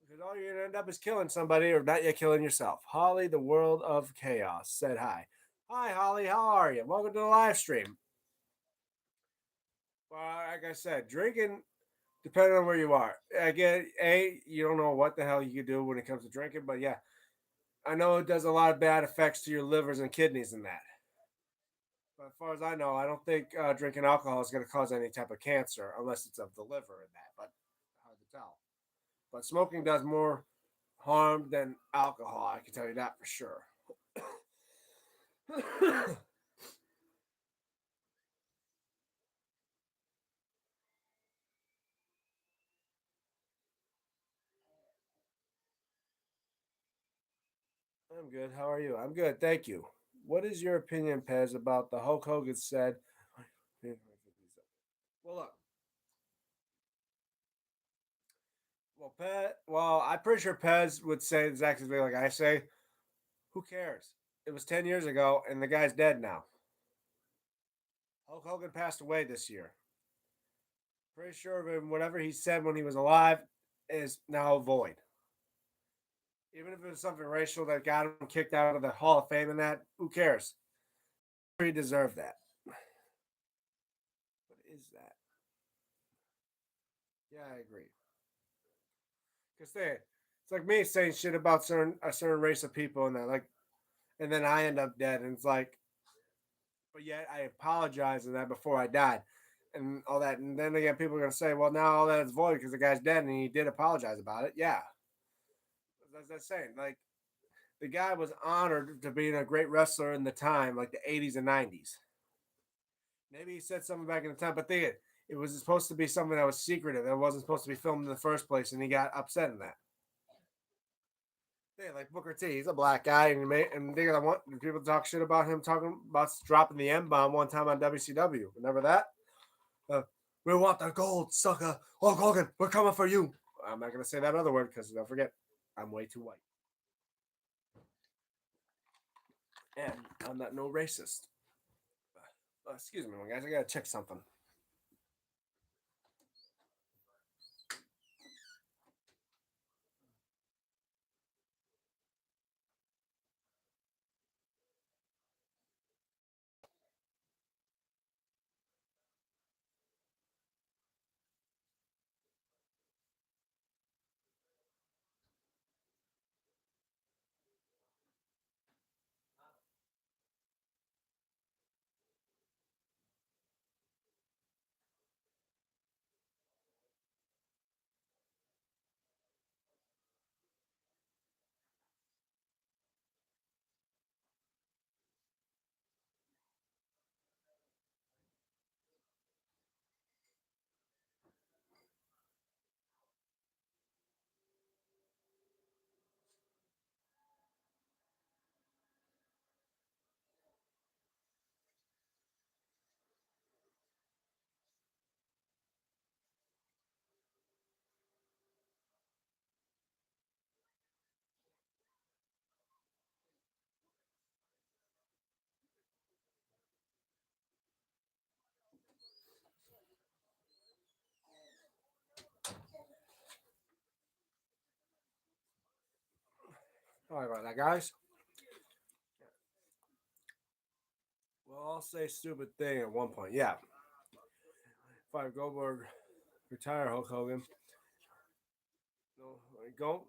Because all you're going to end up is killing somebody or not yet killing yourself. Holly, the world of chaos, said hi. Hi, Holly. How are you? Welcome to the live stream. Well, like I said, drinking, depending on where you are. Again, you don't know what the hell you can do when it comes to drinking, but yeah, I know it does a lot of bad effects to your livers and kidneys and that. But as far as I know, I don't think drinking alcohol is going to cause any type of cancer unless it's of the liver and that. But hard to tell. But smoking does more harm than alcohol. I can tell you that for sure. I'm good. How are you? I'm good. Thank you. What is your opinion, Pez, about the Hulk Hogan said? Well, look. I'm pretty sure Pez would say exactly like I say. Who cares? It was 10 years ago, and the guy's dead now. Hulk Hogan passed away this year. Pretty sure of him, whatever he said when he was alive is now void. Even if it was something racial that got him kicked out of the Hall of Fame and that, who cares? He deserved that. What is that? Yeah, I agree. Because it's like me saying shit about a certain race of people and that, like, and then I end up dead, and it's like, but yet I apologize and that before I died, and all that, and then again, people are gonna say, well, now all that is void because the guy's dead and he did apologize about it. Yeah, that's saying like the guy was honored to being a great wrestler in the time, like the 80s and 90s. Maybe he said something back in the time, but it was supposed to be something that was secretive. It wasn't supposed to be filmed in the first place, and he got upset in that. Yeah, like Booker T, he's a black guy, and they want people to talk shit about him talking about dropping the M bomb one time on WCW. Remember that? Uh, we want the gold, sucker. Hulk Hogan, we're coming for you. I'm not gonna say that other word because don't forget, I'm way too white, and I'm not no racist. Excuse me, guys, I gotta check something. Sorry about that, guys. Well, I'll say stupid thing at one point. Yeah, Five Goldberg retire Hulk Hogan. No, I don't.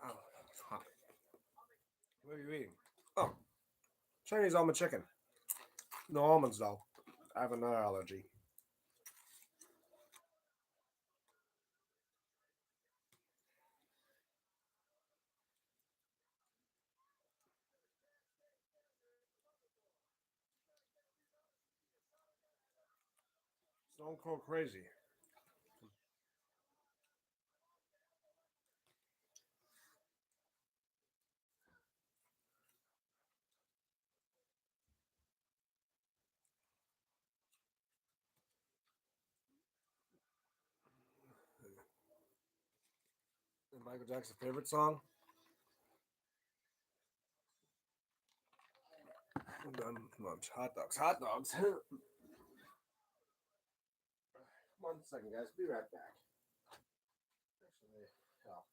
Oh, it's hot. What are you eating? Oh, Chinese almond chicken. No almonds though. I have a nut allergy. Stone cold crazy. Michael Jackson's favorite song? Lunch. Hot dogs. Hot dogs. Come 1 second, guys. Be right back. Actually, hell.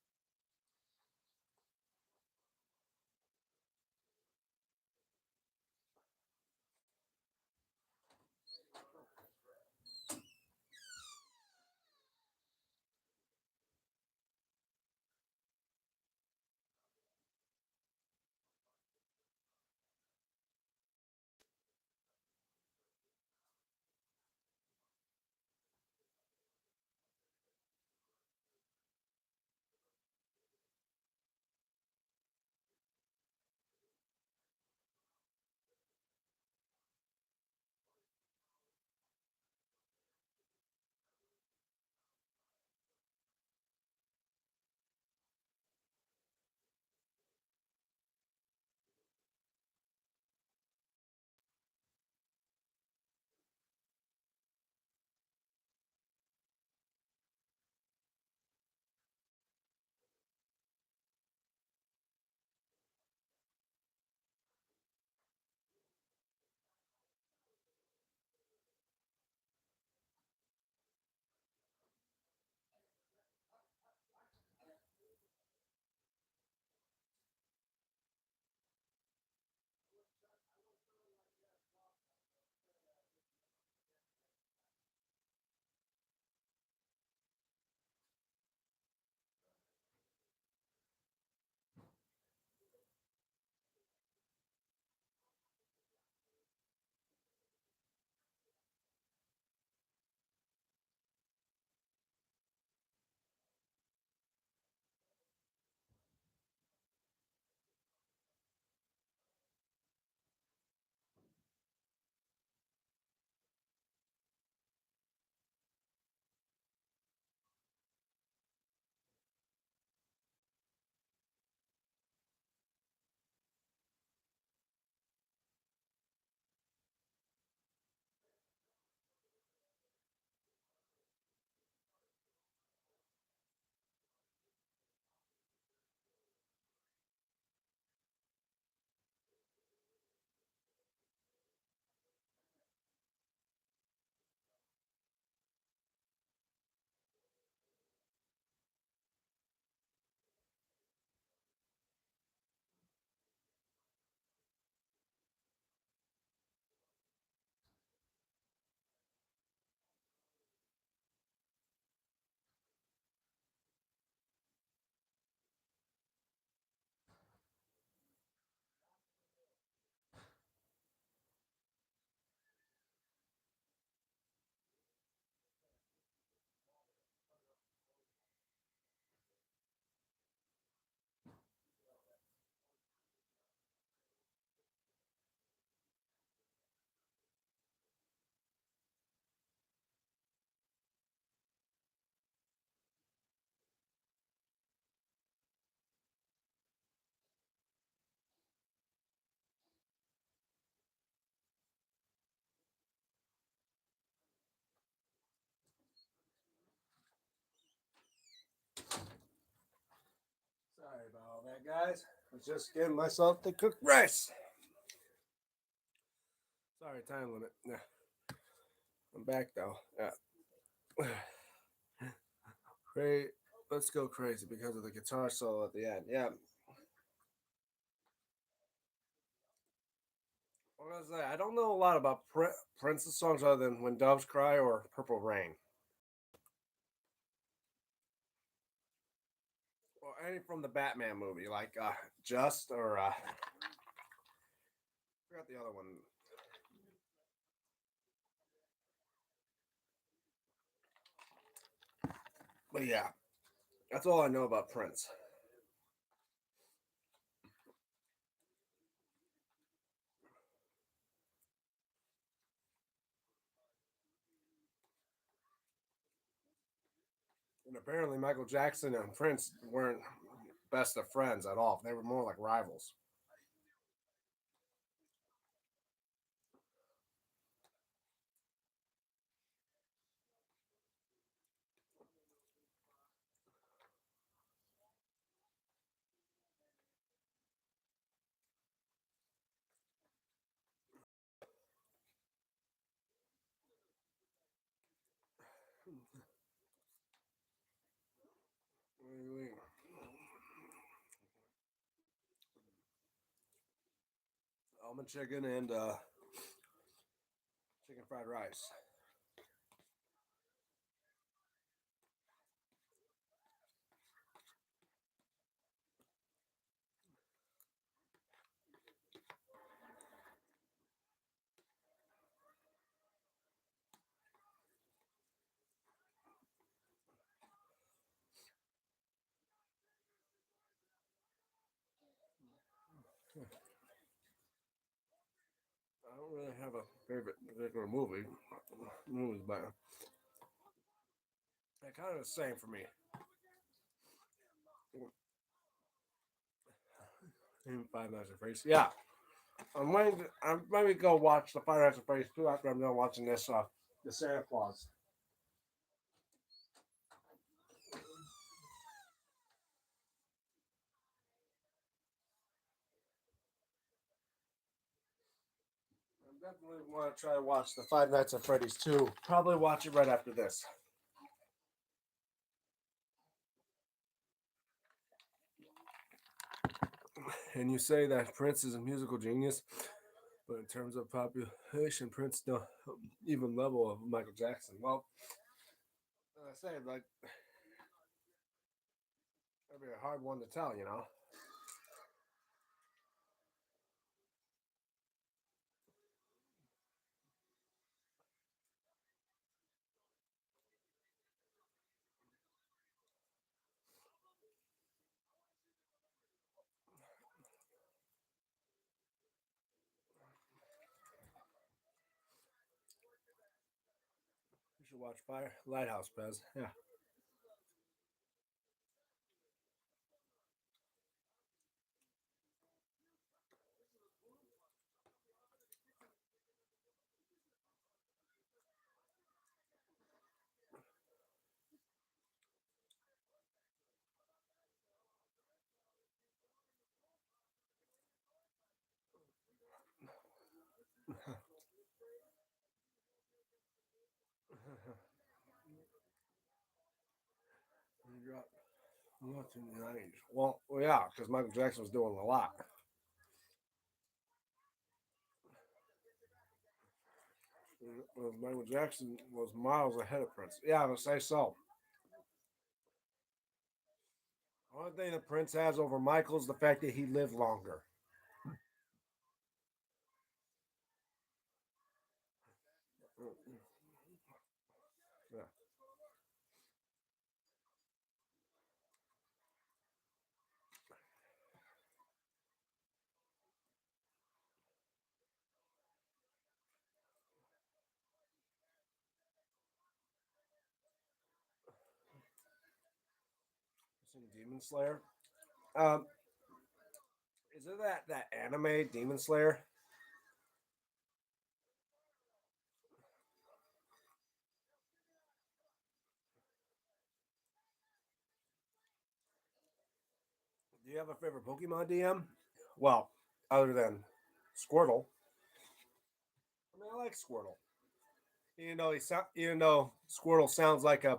Guys, I'm just getting myself to cook rice. Sorry, time limit. Yeah, I'm back though. Yeah. Great. Let's go crazy because of the guitar solo at the end. Yeah. What was I say? I don't know a lot about Prince's songs other than "When Doves Cry" or "Purple Rain," or any from the Batman movie, like "Just" or I forgot the other one. But yeah, that's all I know about Prince. And apparently, Michael Jackson and Prince weren't best of friends at all. They were more like rivals. Almond chicken and chicken fried rice. I don't really have a favorite particular movies, but they're kind of the same for me. Even Five Nights at Freddy's. Yeah, I'm waiting. I'm maybe go watch the Five Nights at Freddy's 2 after I'm done watching this. The Santa Claus. I definitely want to try to watch the Five Nights at Freddy's 2. Probably watch it right after this. And you say that Prince is a musical genius, but in terms of population, Prince don't even level of Michael Jackson. Well, as I say, like that'd be a hard one to tell, you know. You should watch Fire Lighthouse, Pez. Yeah. What's in the 90s? Well, yeah, because Michael Jackson was doing a lot. Michael Jackson was miles ahead of Prince. Yeah, I would say so. The only thing that Prince has over Michael is the fact that he lived longer. Yeah. Seen Demon Slayer. Um, is it that anime Demon Slayer? you have a favorite Pokemon, DM? Well, other than Squirtle, I mean, I like Squirtle. Even though Squirtle sounds like a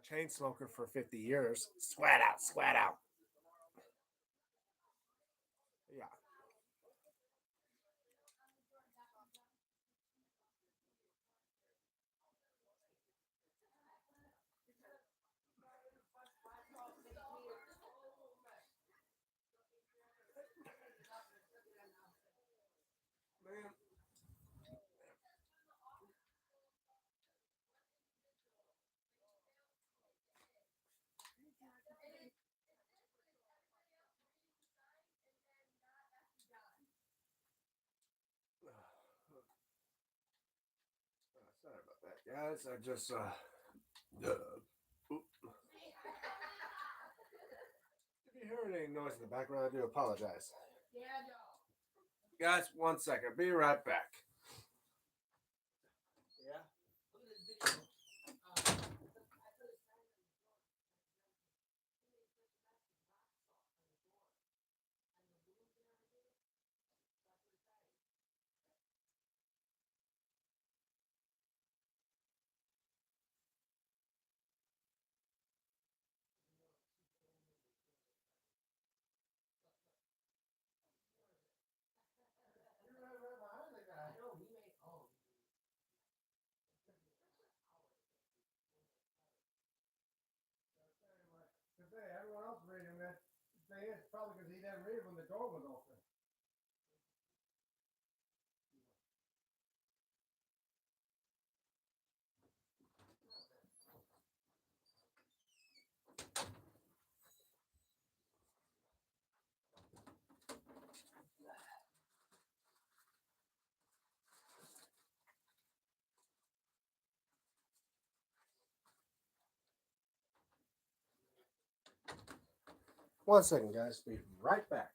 chain smoker for 50 years, sweat out, sweat out. Yeah, man. Sorry about that, guys. I just oop. If you heard any noise in the background, I do apologize. Guys, 1 second. Be right back. Yeah. Everyone else reading that thing is probably because he didn't read when the door was open. One second, guys. Be right back.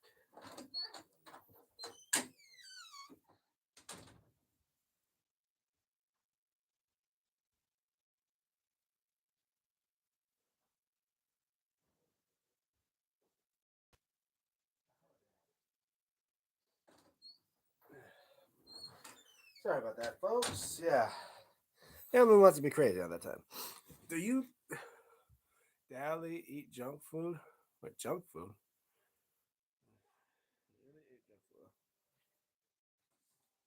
Sorry about that, folks. Yeah. Family wants to be crazy all the time. Do you daily eat junk food? What junk food? Really eat junk food?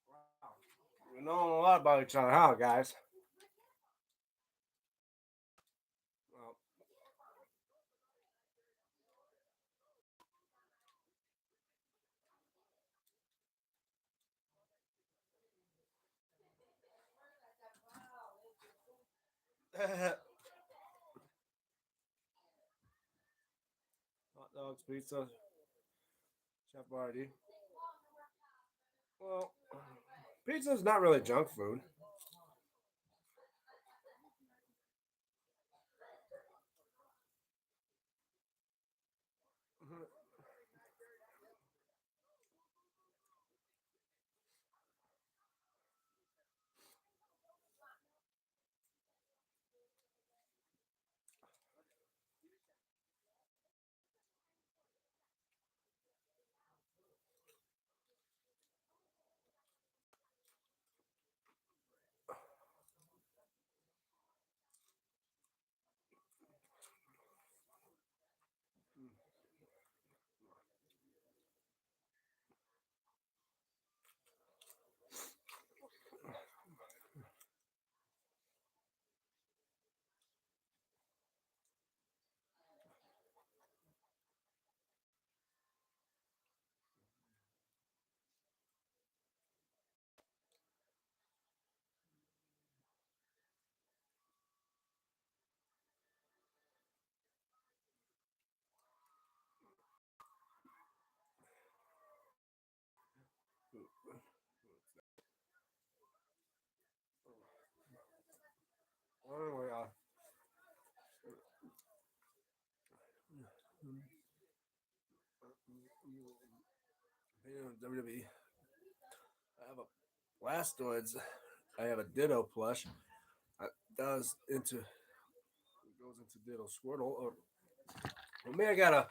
Wow. We know a lot about each other, huh, guys? Well, hot dogs, pizza, chapati. Well, pizza's not really junk food. Anyway, WWE. I have a Blastoids. I have a Ditto plush. Does into goes into Ditto Squirtle. Or well, me, I got a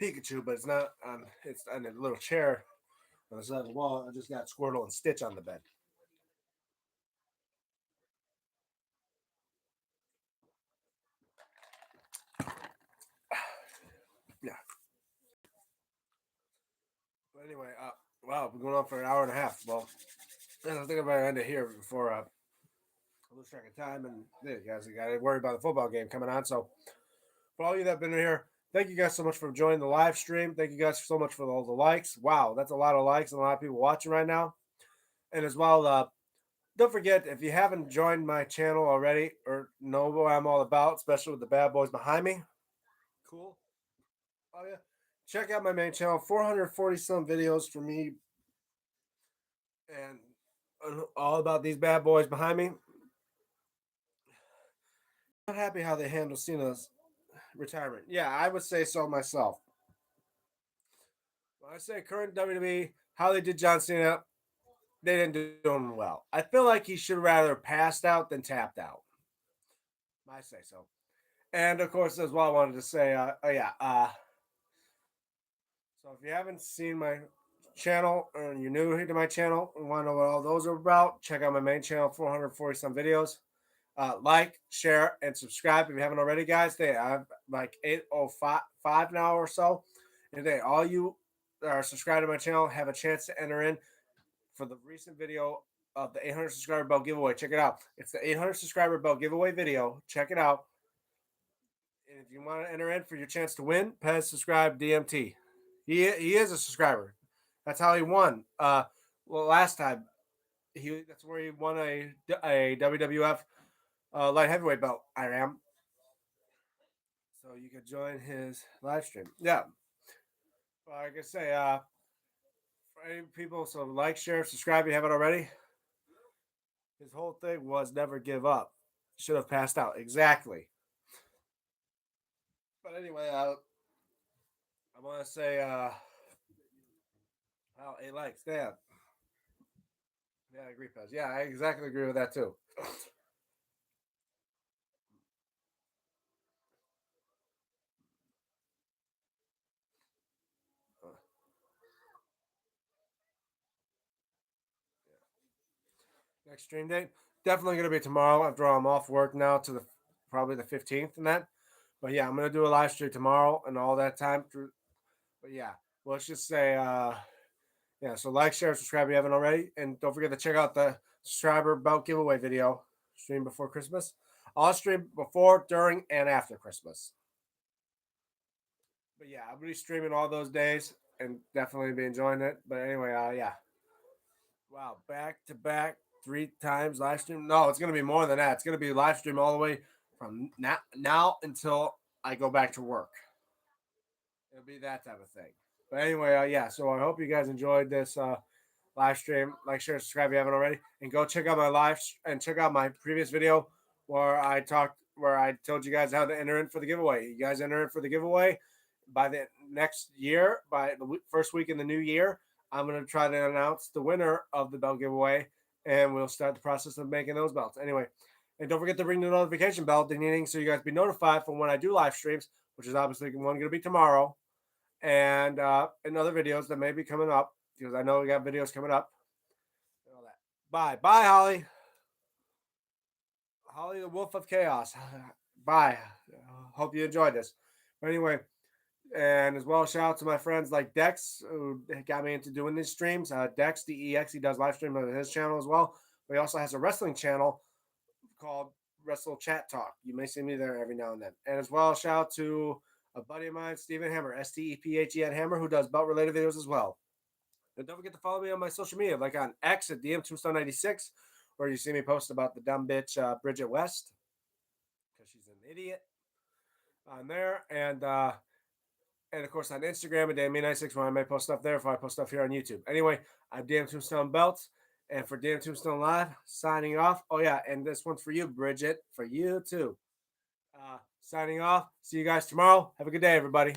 Pikachu, but it's not on. It's on a little chair on the side of the wall. I just got Squirtle and Stitch on the bed. Yeah. But anyway, wow, we're going on for an hour and a half. Well, I think I'm gonna end it here before I lose track of time, and yeah, you guys got to worry about the football game coming on. So, for all you that have been here, thank you guys so much for joining the live stream. Thank you guys so much for all the likes. Wow, that's a lot of likes and a lot of people watching right now. And as well, don't forget if you haven't joined my channel already or know what I'm all about, especially with the bad boys behind me. Cool. Oh yeah. Check out my main channel. 440 some videos for me and all about these bad boys behind me. Not happy how they handle Cena's retirement. Yeah, I would say so myself. When I say current WWE, how they did John Cena, they didn't do him well. I feel like he should rather passed out than tapped out. I say so. And of course, as well, I wanted to say, oh yeah, so if you haven't seen my channel or you're new here to my channel and want to know what all those are about, check out my main channel, 440 some videos. Like, share, and subscribe if you haven't already, guys. They have like 8:05 now or so. And they all you that are subscribed to my channel have a chance to enter in for the recent video of the 800 subscriber bell giveaway. Check it out. It's the 800 subscriber bell giveaway video. Check it out. And if you want to enter in for your chance to win, Pez subscribe DMT. He is a subscriber. That's how he won. Well, last time that's where he won a WWF light heavyweight belt. I am. So you could join his live stream. Yeah. Well, like I say, for any people, so like, share, subscribe if you haven't already. His whole thing was never give up. Should have passed out. Exactly. But anyway, I want to say, oh, he likes that. Yeah, I agree, Pez. Yeah, I exactly agree with that too. Next stream date definitely going to be tomorrow. After all, I'm off work now to the probably the 15th and that. But yeah, I'm going to do a live stream tomorrow and all that time. But yeah, well, let's just say, yeah. So like, share, subscribe if you haven't already, and don't forget to check out the subscriber belt giveaway video stream before Christmas. I'll stream before, during, and after Christmas. But yeah, I'll be streaming all those days and definitely be enjoying it. But anyway, yeah. Wow, back to back 3 times live stream. No, it's gonna be more than that. It's gonna be live stream all the way from now until I go back to work. It'll be that type of thing. But anyway, yeah. So I hope you guys enjoyed this live stream. Like, share, subscribe if you haven't already, and go check out my live and check out my previous video where I told you guys how to enter in for the giveaway. You guys enter in for the giveaway by the next year, by the first week in the new year. I'm going to try to announce the winner of the belt giveaway, and we'll start the process of making those belts. Anyway, and don't forget to ring the notification bell, so you guys be notified from when I do live streams, which is obviously one going to be tomorrow, and other videos that may be coming up because I know we got videos coming up. And all that. Bye, Holly. Holly, the Wolf of Chaos. Bye. Hope you enjoyed this. But anyway, and as well, shout out to my friends like Dex, who got me into doing these streams. Dex, DEX, he does live stream on his channel as well. But he also has a wrestling channel called Wrestle Chat Talk. You may see me there every now and then. And as well, shout out to a buddy of mine, Stephen Hammer, STEPHE at Hammer, who does belt related videos as well. And don't forget to follow me on my social media, like on X at DMTombstone96, where you see me post about the dumb bitch Bridget West, because she's an idiot on there. And of course on Instagram at DME96, where I may post stuff there if I post stuff here on YouTube. Anyway, I'm DM Tombstone Belts. And for DM Tombstone Live, signing off. Oh, yeah, and this one's for you, Bridget. For you, too. Signing off. See you guys tomorrow. Have a good day, everybody.